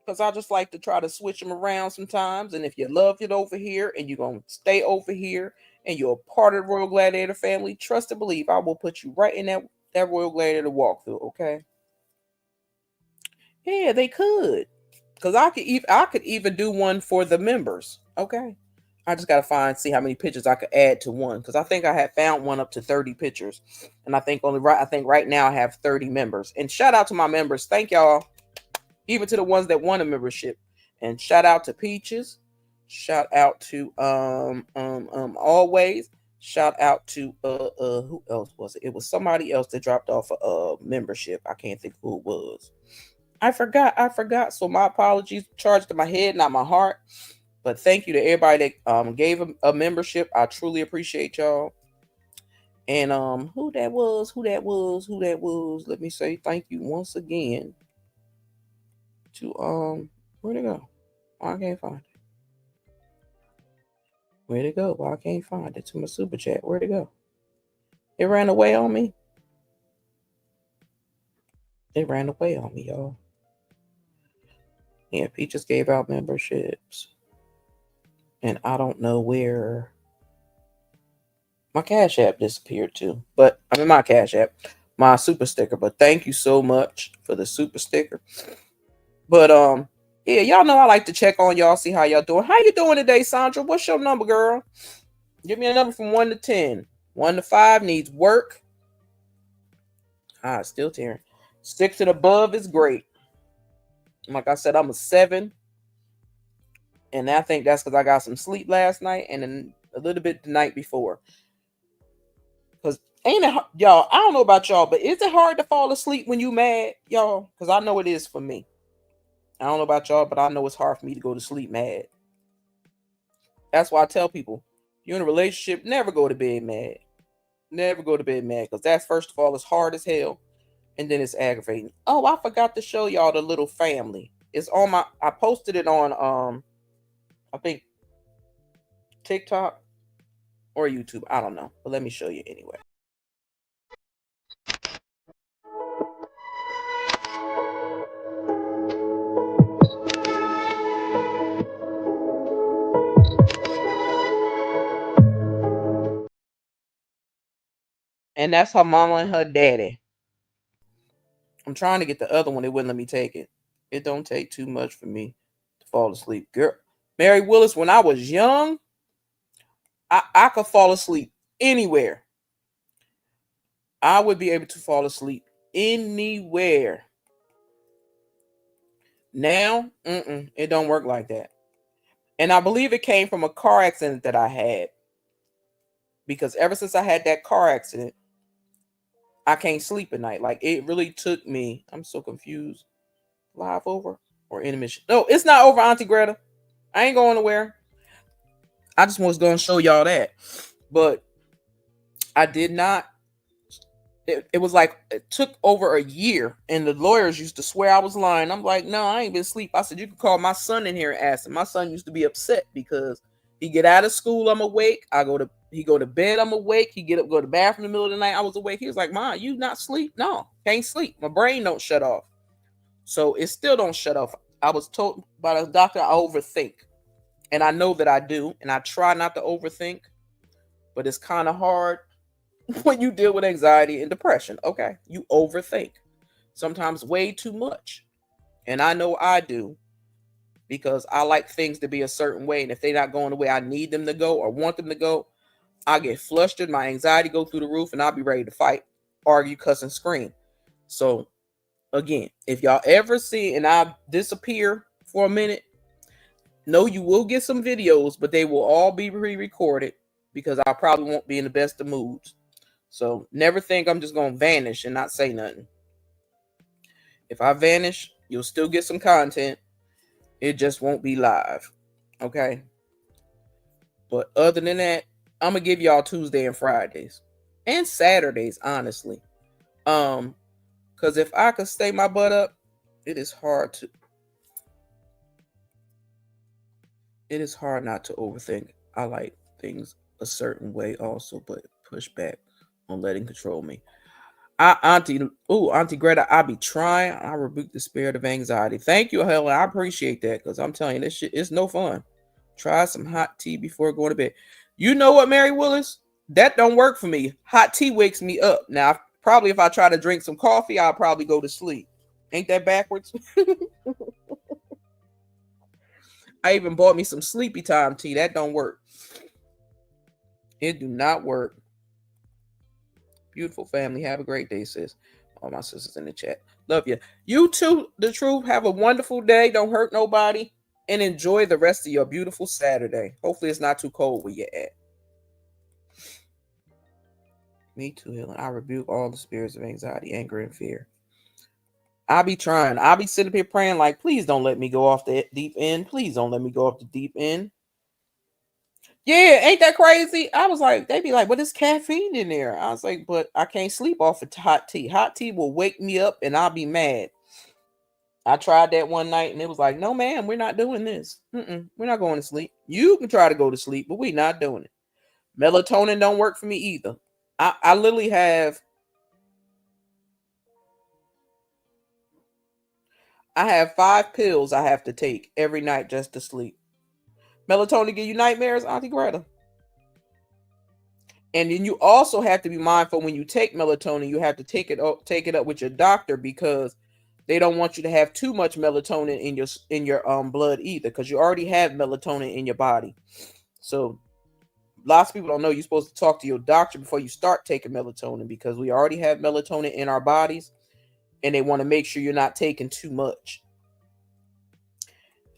Speaker 1: Because I just like to try to switch them around sometimes. And if you love it over here and you're going to stay over here and you're a part of the Royal Gladiator family, trust and believe I will put you right in that Royal Gladiator walkthrough, okay? Yeah, they could. Because I could even do one for the members, okay? I just got to see how many pictures I could add to one. Because I think I had found one up to 30 pictures. And I think right now I have 30 members. And shout out to my members. Thank y'all. Even to the ones that want a membership. And shout out to Peaches. Shout out to Always. Shout out to who else was it? It was somebody else that dropped off a membership. I can't think who it was. I forgot. So my apologies. Charged to my head, not my heart. But thank you to everybody that gave a membership. I truly appreciate y'all. And who that was. Let me say thank you once again. To where'd it go? I can't find it. Where'd it go? Well, I can't find it. To my super chat. Where'd it go? It ran away on me. Y'all. Yeah, Peaches gave out memberships. And I don't know where my Cash App disappeared too. But I mean my Cash App. My super sticker. But thank you so much for the super sticker. But yeah, y'all know I like to check on y'all, see how y'all doing. How you doing today, Sandra? What's your number, girl? Give me a number from 1 to 10. 1 to 5 needs work. Still tearing. 6 and above is great. Like I said, I'm a 7. And I think that's because I got some sleep last night and then a little bit the night before. Because ain't it, y'all, I don't know about y'all, but is it hard to fall asleep when you mad, y'all? Because I know it is for me. I don't know about y'all, but I know it's hard for me to go to sleep mad. That's why I tell people, you're in a relationship, never go to bed mad. Never go to bed mad. Because that's, first of all, it's hard as hell. And then it's aggravating. Oh, I forgot to show y'all the little family. It's on I posted it on, I think, TikTok or YouTube. I don't know. But let me show you anyway. And that's her mama and her daddy. I'm trying to get the other one. It wouldn't let me take it. It don't take too much for me to fall asleep. Girl, Mary Willis, when I was young, I could fall asleep anywhere. I would be able to fall asleep anywhere. Now, it don't work like that. And I believe it came from a car accident that I had. Because ever since I had that car accident, I can't sleep at night. Like, it really took me. I'm so confused. Live over or intermission? No, it's not over, Auntie Greta. I ain't going nowhere. I just was going to show y'all that. But I did not. It was like, it took over a year, and the lawyers used to swear I was lying. I'm like, no, I ain't been asleep. I said, you can call my son in here and ask him. My son used to be upset because he get out of school, I'm awake. He go to bed, I'm awake. He get up, go to the bathroom in the middle of the night, I was awake. He was like, Mom, you not sleep? No, can't sleep. My brain don't shut off. So it still don't shut off. I was told by the doctor I overthink. And I know that I do. And I try not to overthink. But it's kind of hard when you deal with anxiety and depression. Okay. You overthink. Sometimes way too much. And I know I do. Because I like things to be a certain way. And if they're not going the way I need them to go or want them to go, I get flustered. My anxiety go through the roof. And I'll be ready to fight, argue, cuss, and scream. So again, if y'all ever see and I disappear for a minute, no, you will get some videos, but they will all be re-recorded because I probably won't be in the best of moods. So never think I'm just going to vanish and not say nothing. If I vanish, you'll still get some content. It just won't be live. Okay? But other than that, I'm going to give y'all Tuesday and Fridays. And Saturdays, honestly. Because if I could stay my butt up, it is hard not to overthink. I like things a certain way also, but push back on letting control me. Auntie Greta, I be trying. I rebuke the spirit of anxiety. Thank you, Helen. I appreciate that because I'm telling you, this shit is no fun. Try some hot tea before going to bed. You know what, Mary Willis? That don't work for me. Hot tea wakes me up. Now, probably if I try to drink some coffee, I'll probably go to sleep. Ain't that backwards? I even bought me some sleepy time tea. That don't work. It do not work. Beautiful family. Have a great day, sis. All my sisters in the chat. Love you. You too, the truth. Have a wonderful day. Don't hurt nobody. And enjoy the rest of your beautiful Saturday. Hopefully it's not too cold where you're at. Me too, Helen. I rebuke all the spirits of anxiety, anger, and fear. I'll be trying. I'll be sitting here praying like, please don't let me go off the deep end. Please don't let me go off the deep end. Yeah, ain't that crazy? I was like, they be like, but there's caffeine in there. I was like, but I can't sleep off of hot tea. Hot tea will wake me up and I'll be mad. I tried that one night and it was like, no, ma'am, we're not doing this. We're not going to sleep. You can try to go to sleep, but we're not doing it. Melatonin don't work for me either. I literally have I have 5 pills I have to take every night just to sleep. Melatonin give you nightmares, Auntie Greta. And then you also have to be mindful when you take melatonin, you have to take it up with your doctor because they don't want you to have too much melatonin in your blood either, because you already have melatonin in your body. So lots of people don't know you're supposed to talk to your doctor before you start taking melatonin because we already have melatonin in our bodies and they want to make sure you're not taking too much.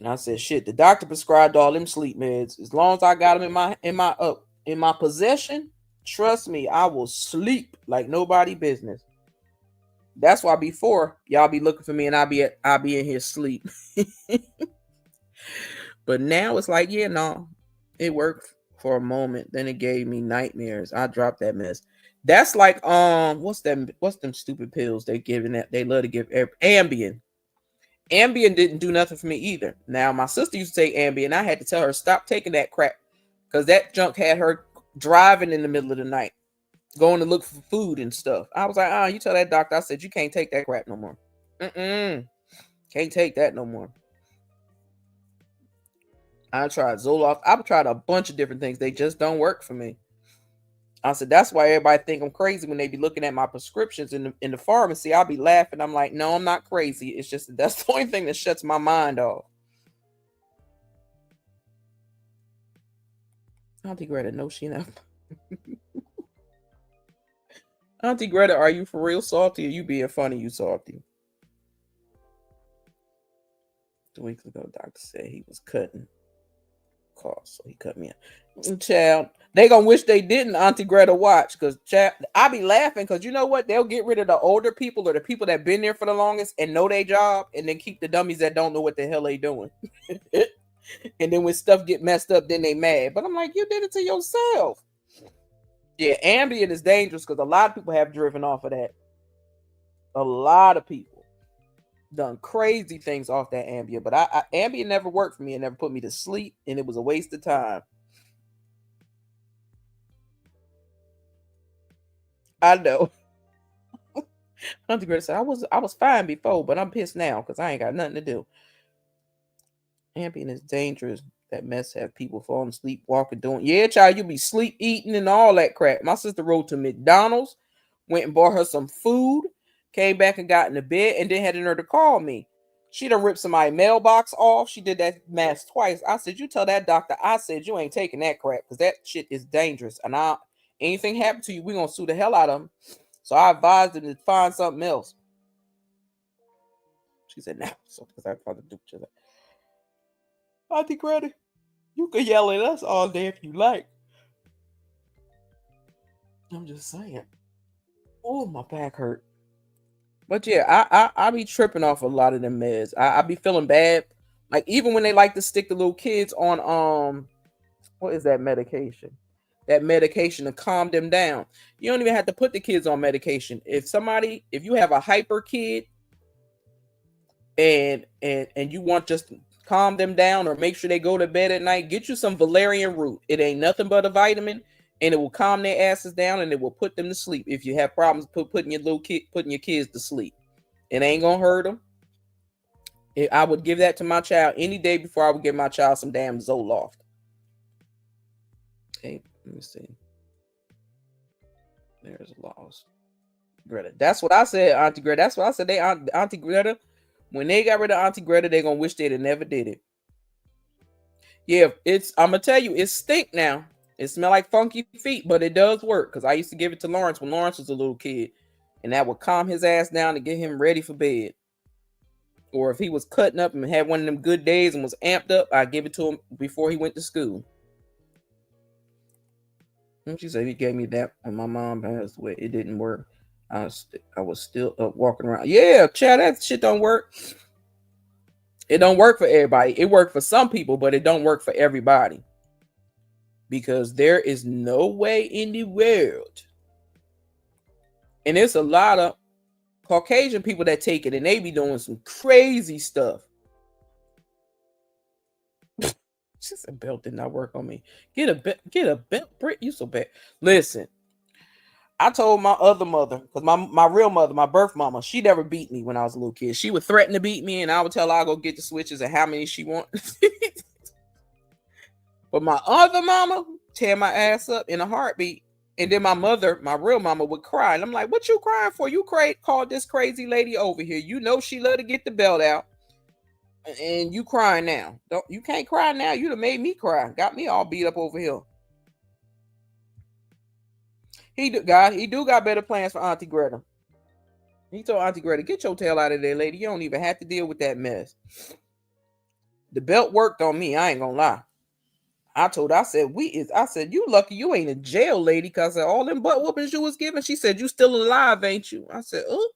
Speaker 1: And I said, shit, the doctor prescribed all them sleep meds. As long as I got them in my possession, trust me, I will sleep like nobody business. That's why before y'all be looking for me and I'll be in here sleep. But now it's like, yeah, no, it worked for a moment. Then it gave me nightmares. I dropped that mess. That's like what's them stupid pills they giving that they love to give Ambien. Ambien didn't do nothing for me either. Now my sister used to take Ambien. I had to tell her stop taking that crap because that junk had her driving in the middle of the night, going to look for food and stuff. I was like, you tell that doctor. I said you can't take that crap no more. Can't take that no more. I tried Zoloft. I've tried a bunch of different things. They just don't work for me. I said, that's why everybody think I'm crazy when they be looking at my prescriptions in the pharmacy. I'll be laughing. I'm like, no, I'm not crazy. It's just that's the only thing that shuts my mind off. Auntie Greta, no, she not. Auntie Greta, are you for real salty or you being funny, you salty? 2 weeks ago, doctor said he was cutting costs, so he cut me out. Child, they gonna wish they didn't, Auntie Greta, watch, because I be laughing because you know what? They'll get rid of the older people or the people that been there for the longest and know their job, and then keep the dummies that don't know what the hell they doing. And then when stuff get messed up, then they mad. But I'm like, you did it to yourself. Yeah, Ambien is dangerous because a lot of people have driven off of that. A lot of people done crazy things off that Ambien, but Ambien never worked for me. It never put me to sleep, and it was a waste of time. I know. Auntie Greta said, I was fine before, but I'm pissed now because I ain't got nothing to do. Ambien is dangerous. That mess have people falling asleep, walking, doing. Yeah, child, you be sleep eating and all that crap. My sister rode to McDonald's, went and bought her some food, came back and got in the bed, and then had her to call me. She done ripped somebody's mailbox off. She did that mess twice. I said, you tell that doctor I said you ain't taking that crap because that shit is dangerous. And anything happen to you, we're going to sue the hell out of them. So I advised him to find something else. She said, no. So because I tried to do that. Auntie Greta, you can yell at us all day if you like. I'm just saying. Oh, my back hurt. But yeah, I be tripping off a lot of them meds. I be feeling bad. Like even when they like to stick the little kids on what is that medication? That medication to calm them down. You don't even have to put the kids on medication. If you have a hyper kid and you want just to calm them down or make sure they go to bed at night, get you some valerian root. It ain't nothing but a vitamin. And it will calm their asses down and it will put them to sleep. If you have problems putting your kids to sleep, it ain't gonna hurt them. I would give that to my child any day before I would give my child some damn Zoloft. Okay, let me see. There's lost. Greta. That's what I said, Auntie Greta. That's what I said. Auntie Greta. When they got rid of Auntie Greta, they're gonna wish they'd have never did it. Yeah, I'm gonna tell you, it stink now. It smell like funky feet, but it does work because I used to give it to Lawrence when Lawrence was a little kid, and that would calm his ass down to get him ready for bed. Or if he was cutting up and had one of them good days and was amped up, I'd give it to him before he went to school. And she said he gave me that when my mom passed away. It didn't work. I was still up walking around. Yeah, Chad, that shit don't work. It don't work for everybody. It worked for some people, but it don't work for everybody. Because there is no way in the world. And there's a lot of Caucasian people that take it and they be doing some crazy stuff. She said belt did not work on me. Get a belt, Brit. You so bad. Listen, I told my other mother, because my real mother, my birth mama, she never beat me when I was a little kid. She would threaten to beat me, and I would tell her I'll go get the switches and how many she want. But my other mama tear my ass up in a heartbeat. And then my mother, my real mama, would cry. And I'm like, what you crying for? You called this crazy lady over here. You know she love to get the belt out. And you crying now. You can't cry now. You done made me cry. Got me all beat up over here. He do got better plans for Auntie Greta. He told Auntie Greta, get your tail out of there, lady. You don't even have to deal with that mess. The belt worked on me. I ain't gonna lie. I told her, I said, you lucky you ain't in jail, lady, because all them butt whoopings you was giving. She said, you still alive, ain't you? I said, oh,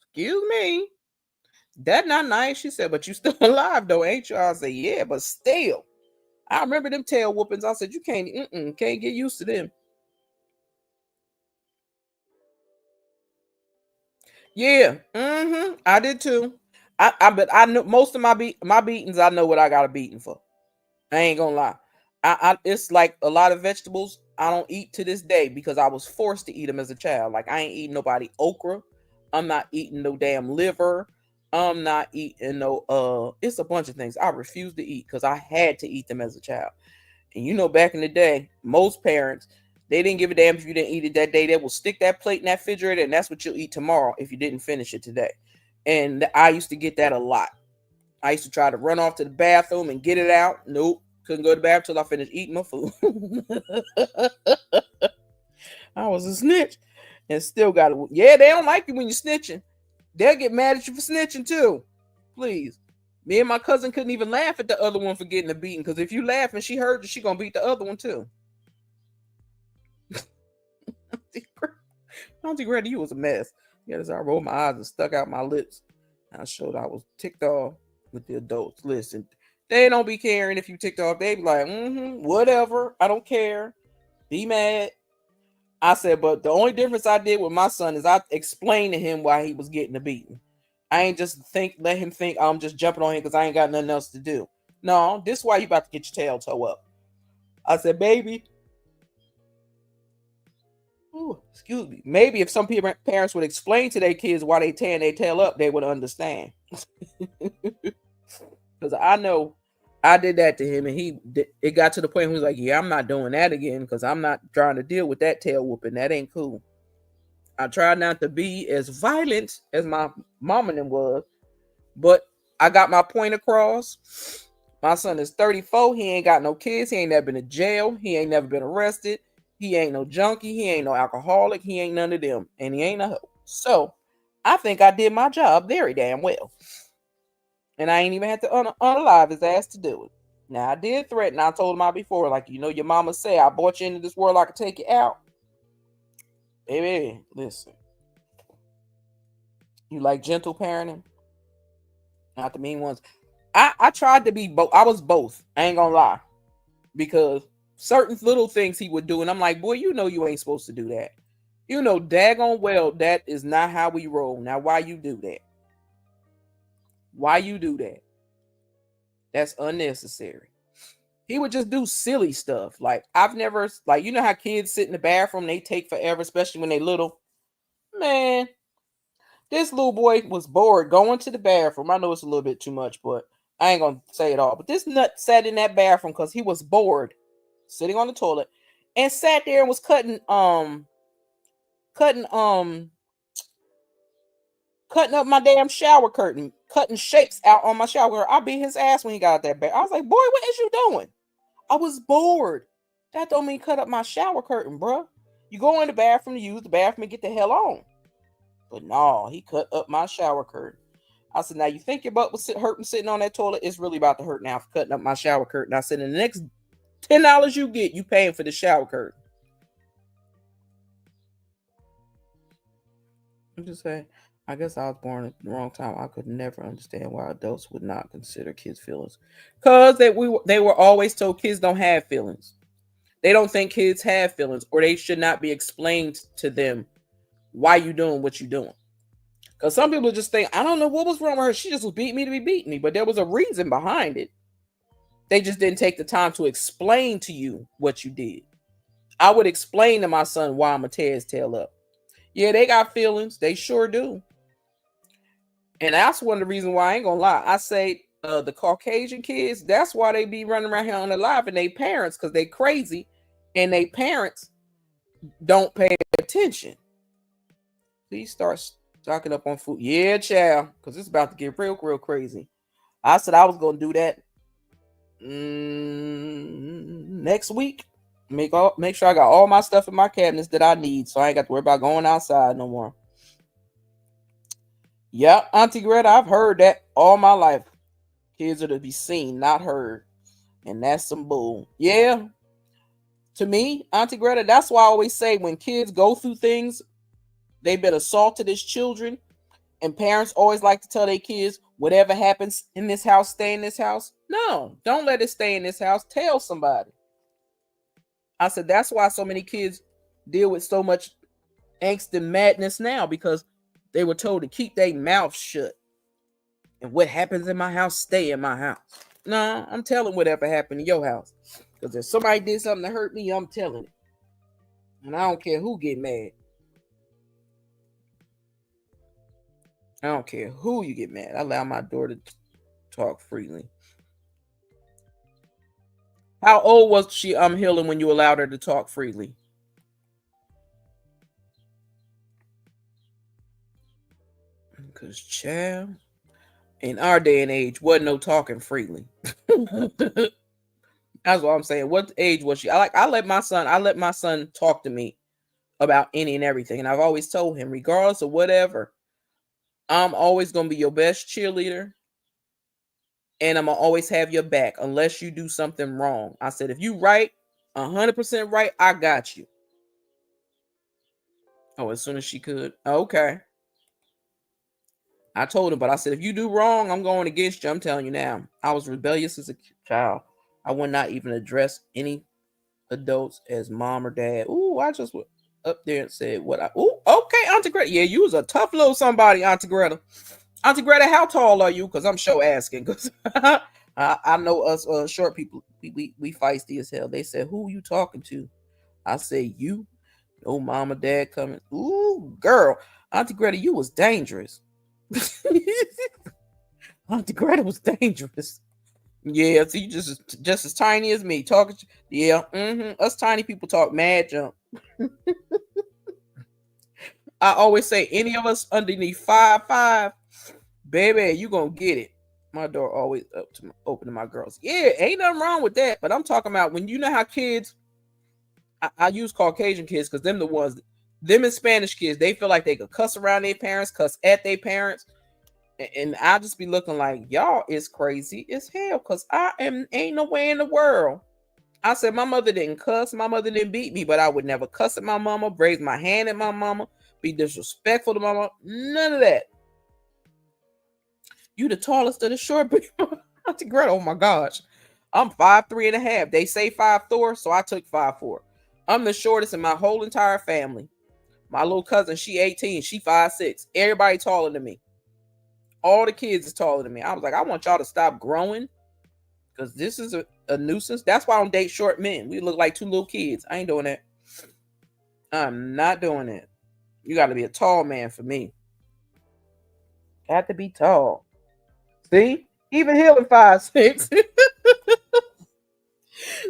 Speaker 1: excuse me. That not nice. She said, but you still alive though, ain't you? I said, yeah, but still. I remember them tail whoopings. I said, you can't get used to them. Yeah, I did too. But I know most of my beatings. I know what I got a beating for. I ain't gonna lie. It's like a lot of vegetables I don't eat to this day because I was forced to eat them as a child. Like I ain't eating nobody okra. I'm not eating no damn liver. I'm not eating no it's a bunch of things I refuse to eat because I had to eat them as a child. And you know, back in the day, most parents, they didn't give a damn if you didn't eat it that day. They will stick that plate in that refrigerator, and that's what you'll eat tomorrow if you didn't finish it today. And I used to get that a lot. I used to try to run off to the bathroom and get it out. Nope. Couldn't go to the bathroom till I finished eating my food. I was a snitch and still got it. Yeah, they don't like you when you're snitching. They'll get mad at you for snitching too. Please. Me and my cousin couldn't even laugh at the other one for getting a beating because if you laugh and she heard you, she gonna beat the other one too. Auntie Greta, you was a mess. Yeah, as I rolled my eyes and stuck out my lips. I showed I was ticked off with the adults. Listen, they don't be caring if you ticked off. They be like, whatever. I don't care. Be mad. I said, but the only difference I did with my son is I explained to him why he was getting a beating. I ain't just let him think I'm just jumping on him because I ain't got nothing else to do. No, this is why you about to get your tail toe up. I said, baby. Ooh, excuse me. Maybe if some parents would explain to their kids why they tearing their tail up, they would understand. Because I know I did that to him, and it got to the point where he was like, yeah, I'm not doing that again because I'm not trying to deal with that tail whooping. That ain't cool. I tried not to be as violent as my mom and them was, but I got my point across. My son is 34. He ain't got no kids. He ain't never been to jail. He ain't never been arrested. He ain't no junkie. He ain't no alcoholic. He ain't none of them. And he ain't a hoe. So I think I did my job very damn well. And I ain't even had to unalive his ass to do it. Now, I did threaten. I told him before, like, you know, your mama say, I brought you into this world, I could take you out. Baby, listen. You like gentle parenting? Not the mean ones. I tried to be both. I was both. I ain't gonna lie. Because certain little things he would do, and I'm like, boy, you know you ain't supposed to do that. You know, daggone well, that is not how we roll. Now, why you do that? Why you do that? That's unnecessary. He would just do silly stuff. Like, I've never, like, you know how kids sit in the bathroom, they take forever, especially when they little? Man, this little boy was bored going to the bathroom. I know it's a little bit too much, but I ain't gonna say it all. But this nut sat in that bathroom because he was bored, sitting on the toilet, and sat there and was cutting up my damn shower curtain, cutting shapes out on my shower curtain. I beat his ass when he got out that bed. I was like, boy, what is you doing? I was bored. That don't mean cut up my shower curtain, bruh. You go in the bathroom to use the bathroom and get the hell on. But no, he cut up my shower curtain. I said, now you think your butt was hurting sitting on that toilet? It's really about to hurt now for cutting up my shower curtain. I said, in the next $10 you get, you paying for the shower curtain. I'm just saying, I guess I was born at the wrong time. I could never understand why adults would not consider kids' feelings. Because they were always told kids don't have feelings. They don't think kids have feelings, or they should not be explained to them why you doing what you doing. Because some people just think, I don't know what was wrong with her. She just was beating me to be beating me. But there was a reason behind it. They just didn't take the time to explain to you what you did. I would explain to my son why I'm going to tear his tail up. Yeah, they got feelings. They sure do. And that's one of the reasons why I ain't going to lie. I say the Caucasian kids, that's why they be running around here unalive, and they parents, because they crazy. And they parents don't pay attention. Please start stocking up on food. Yeah, child, because it's about to get real, real crazy. I said I was going to do that next week. Make sure I got all my stuff in my cabinets that I need, so I ain't got to worry about going outside no more. Yep, Auntie Greta, I've heard that all my life. Kids are to be seen, not heard. And that's some bull. Yeah. To me, Auntie Greta, that's why I always say when kids go through things, they've been assaulted as children. And parents always like to tell their kids, whatever happens in this house, stay in this house. No, don't let it stay in this house. Tell somebody. I said, that's why so many kids deal with so much angst and madness now, because they were told to keep their mouth shut. And what happens in my house, stay in my house. No, I'm telling whatever happened in your house. Because if somebody did something to hurt me, I'm telling it. And I don't care who get mad. I don't care who you get mad. I allow my daughter to talk freely. How old was she healing when you allowed her to talk freely? Because, child, in our day and age, wasn't no talking freely. That's what I'm saying. What age was she? I let my son talk to me about any and everything. And I've always told him, regardless of whatever, I'm always gonna be your best cheerleader. And I'm gonna always have your back unless you do something wrong. I said, if you right, 100% right, I got you. Oh, as soon as she could. Okay. I told him, but I said, if you do wrong, I'm going against you. I'm telling you now. I was rebellious as a child. I would not even address any adults as mom or dad. Ooh, I just went up there and said what I. Ooh, okay, Auntie Greta. Yeah, you was a tough little somebody, Auntie Greta. Auntie Greta, how tall are you? Because I'm sure asking. Because I know us short people, we feisty as hell. They said, who you talking to? I say, you. No mom or dad coming. Ooh, girl. Auntie Greta, you was dangerous. Auntie Greta was dangerous. Yeah, see, just as tiny as me. Talking, yeah, us tiny people talk mad jump. I always say, any of us underneath 5'5", baby, you gonna get it. My door always open to my girls. Yeah, ain't nothing wrong with that. But I'm talking about when you know how kids. I use Caucasian kids because them and Spanish kids, they feel like they could cuss around their parents, cuss at their parents. And I'll just be looking like, y'all is crazy as hell, because ain't no way in the world. I said, my mother didn't cuss, my mother didn't beat me, but I would never cuss at my mama, raise my hand at my mama, be disrespectful to my mama, none of that. You the tallest of the short people. Auntie Greta, oh my gosh. I'm 5'3.5". They say 5'4", so I took 5'4". I'm the shortest in my whole entire family. My little cousin, she 18, she 5'6". Everybody taller than me. All the kids is taller than me. I was like, I want y'all to stop growing, because this is a nuisance. That's why I don't date short men. We look like two little kids. I ain't doing that. I'm not doing it. You got to be a tall man for me. Got to be tall. See? Even healing 5'6".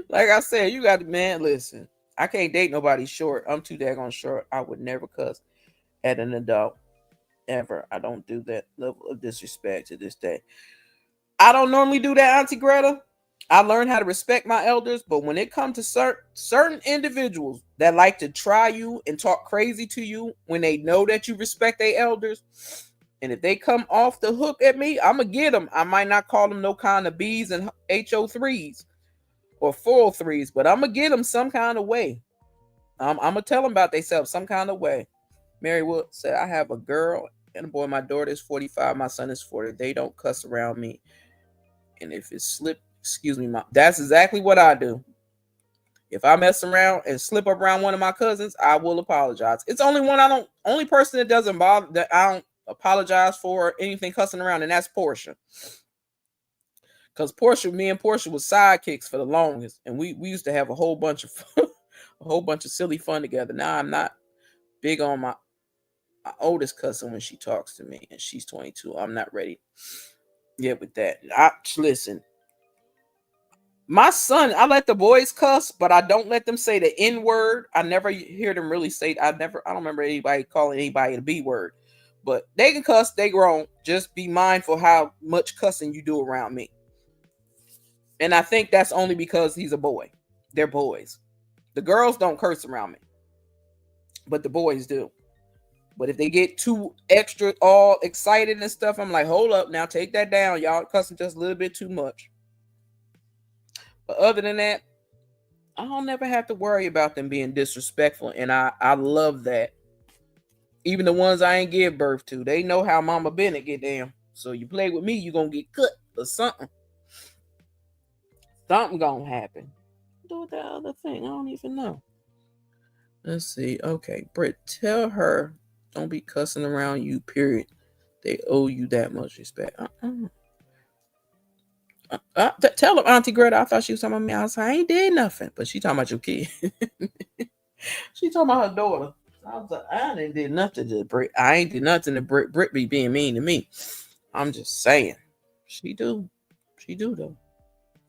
Speaker 1: Like I said, you got to, man, listen. I can't date nobody short. I'm too daggone short. I would never cuss at an adult. Ever. I don't do that level of disrespect to this day. I don't normally do that, Auntie Greta. I learned how to respect my elders, but when it comes to certain individuals that like to try you and talk crazy to you when they know that you respect their elders, and if they come off the hook at me, I'm going to get them. I might not call them no kind of B's and HO3s or 403s, but I'm going to get them some kind of way. I'm going to tell them about themselves some kind of way. Mary Wood said, I have a girl and a boy. My daughter is 45. My son is 40. They don't cuss around me. And if it slipped, excuse me, that's exactly what I do. If I mess around and slip up around one of my cousins, I will apologize. It's only person that doesn't bother, that I don't apologize for anything cussing around, and that's Portia. Because me and Portia was sidekicks for the longest. And we used to have a whole bunch of silly fun together. Now I'm not big on my oldest cousin when she talks to me, and she's 22. I'm not ready yet with that. Listen, my son, I let the boys cuss, but I don't let them say the N word. I never hear them really say. I don't remember anybody calling anybody the B word. But they can cuss, they grown. Just be mindful how much cussing you do around me. And I think that's only because he's a boy. They're boys. The girls don't curse around me, but the boys do. But if they get too extra all excited and stuff, I'm like, hold up, now take that down. Y'all cussing just a little bit too much. But other than that, I don't never have to worry about them being disrespectful. And I love that. Even the ones I ain't give birth to, they know how Mama Bennett get down. So you play with me, you gonna get cut or something. Something gonna happen. Do that other thing. I don't even know. Let's see. Okay, Britt, tell her don't be cussing around you, period. They owe you that much respect. Tell them, Auntie Greta. I thought she was talking about me. I was like, I ain't did nothing. But she talking about your kid. She talking about her daughter. I was like, I ain't did nothing to Britt. I ain't did nothing to Britt. Britt be being mean to me. I'm just saying. She do. She do, though.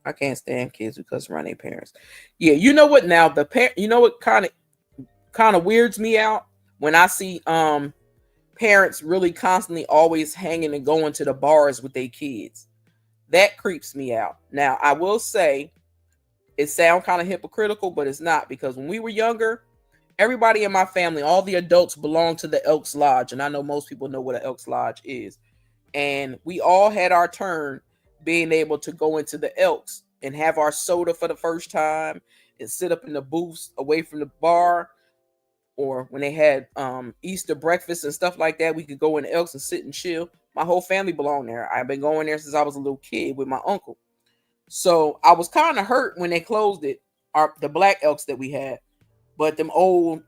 Speaker 1: I can't stand kids who cuss around their parents. Yeah, you know what now? You know what kind of weirds me out? When I see parents really constantly always hanging and going to the bars with their kids. That creeps me out. Now, I will say it sounds kind of hypocritical, but it's not, because when we were younger, everybody in my family, all the adults belonged to the Elks Lodge. And I know most people know what an Elks Lodge is. And we all had our turn being able to go into the Elks and have our soda for the first time and sit up in the booths away from the bar. Or when they had Easter breakfast and stuff like that, we could go in the Elks and sit and chill. My whole family belonged there. I've been going there since I was a little kid with my uncle. So I was kind of hurt when they closed it, the black Elks that we had. But them old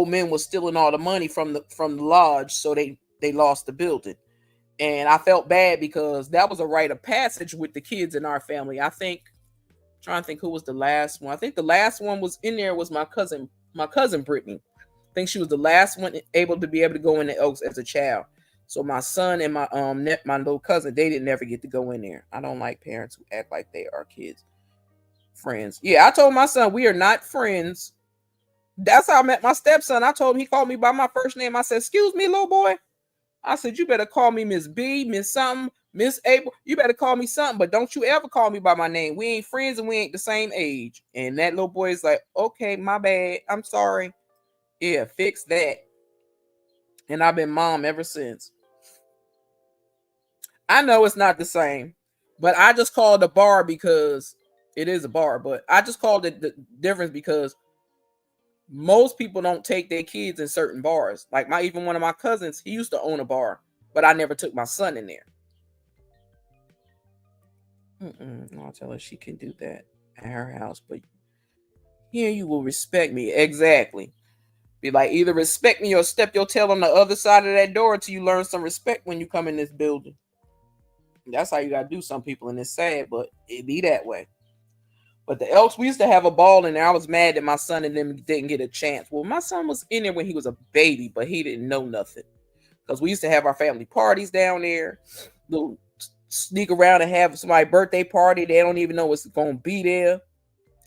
Speaker 1: men was stealing all the money from the lodge, so they lost the building. And I felt bad because that was a rite of passage with the kids in our family. I think, trying to think who was the last one. I think the last one was in there was my cousin Brittany. I think she was the last one able to go in the Elks as a child. So my son and my little cousin, they didn't ever get to go in there. I don't like parents who act like they are kids' friends. Yeah, I told my son we are not friends. That's how I met my stepson. I told him, he called me by my first name. I said, "Excuse me, little boy." I said, "You better call me Miss B, Miss something, Miss April. You better call me something, but don't you ever call me by my name. We ain't friends and we ain't the same age." And that little boy is like, "Okay, my bad. I'm sorry." Yeah, fix that. And I've been mom ever since. I know it's not the same, but I just called a bar because it is a bar. But I just called it the difference because most people don't take their kids in certain bars. Like even one of my cousins, he used to own a bar, but I never took my son in there. I'll tell her she can do that at her house, but here you will respect me. Exactly. Be like, either respect me or step your tail on the other side of that door until you learn some respect when you come in this building. That's how you got to do some people, and it's sad, but it be that way. But the Elks, we used to have a ball in there. I was mad that my son and them didn't get a chance. Well, my son was in there when he was a baby, but he didn't know nothing. Because we used to have our family parties down there. Little sneak around and have somebody's birthday party. They don't even know what's going to be there.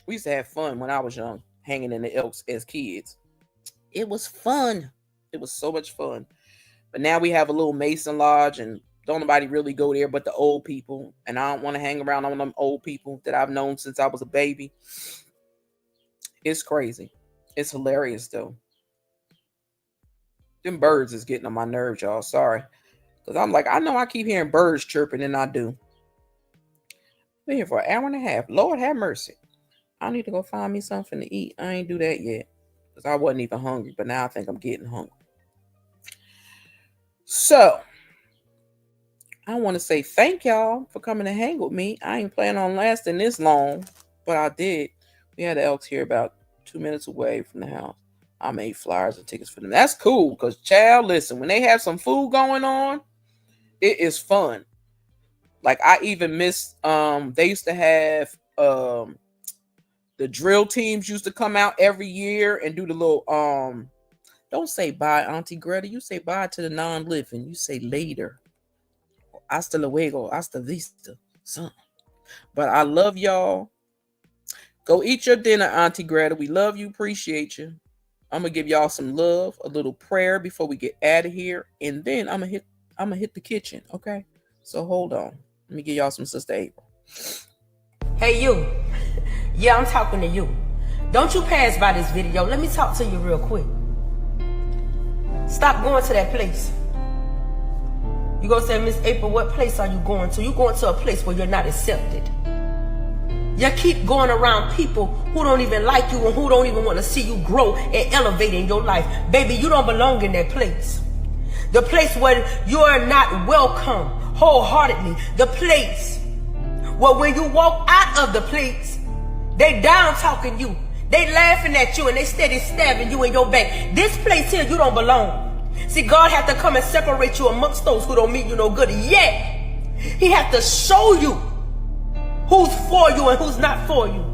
Speaker 1: We used to have fun when I was young, hanging in the Elks as kids. It was fun. It was so much fun. But now we have a little Mason Lodge, and don't nobody really go there but the old people. And I don't want to hang around on them old people that I've known since I was a baby. It's crazy. It's hilarious, though. Them birds is getting on my nerves, y'all. Sorry. Because I'm like, I know I keep hearing birds chirping, and I do. Been here for an hour and a half. Lord have mercy. I need to go find me something to eat. I ain't do that yet. Because I wasn't even hungry. But now I think I'm getting hungry. So, I want to say thank y'all for coming to hang with me. I ain't planning on lasting this long, but I did. We had the Elks here about 2 minutes away from the house. I made flyers and tickets for them. That's cool because, child, listen, when they have some food going on, it is fun. Like, I even miss, they used to have, the drill teams used to come out every year and do the little, don't say bye, Auntie Greta. You say bye to the non-living. You say later. Hasta luego, hasta vista, son. But I love y'all. Go eat your dinner, Auntie Greta. We love you, appreciate you. I'm gonna give y'all some love, a little prayer before we get out of here, and then I'm gonna hit the kitchen. Okay, so hold on. Let me give y'all some Sister April.
Speaker 9: Hey you, yeah, I'm talking to you. Don't you pass by this video. Let me talk to you real quick. Stop going to that place. You gonna say, Miss April, what place are you going to? You going to a place where you're not accepted. You keep going around people who don't even like you and who don't even want to see you grow and elevate in your life. Baby, you don't belong in that place. The place where you are not welcome wholeheartedly. The place where when you walk out of the place, they down talking you. They laughing at you and they steady stabbing you in your back. This place here, you don't belong. See, God had to come and separate you amongst those who don't mean you no good. Yet, He had to show you who's for you and who's not for you.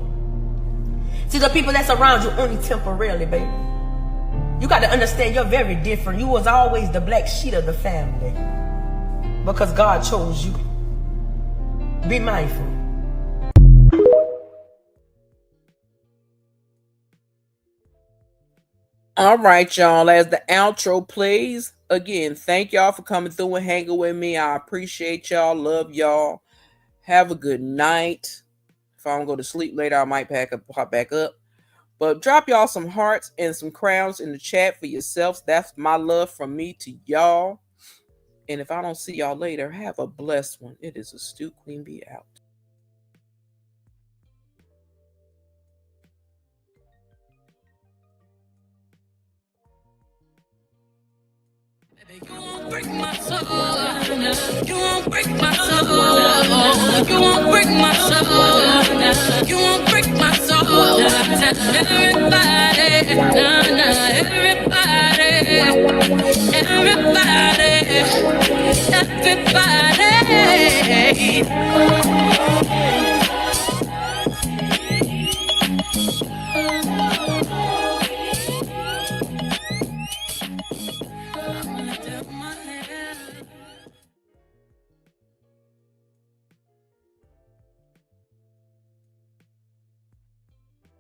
Speaker 9: See, the people that's around you only temporarily, baby. You got to understand you're very different. You was always the black sheep of the family because God chose you. Be mindful.
Speaker 1: All right, y'all. As the outro plays, again, thank y'all for coming through and hanging with me. I appreciate y'all. Love y'all. Have a good night. If I don't go to sleep later, I might pop back up. But drop y'all some hearts and some crowns in the chat for yourselves. That's my love from me to y'all. And if I don't see y'all later, have a blessed one. It is Astute Queen Bee out.
Speaker 7: You won't break my soul. You won't break my soul. You won't break my soul. You won't break my soul. Everybody, everybody, everybody, everybody.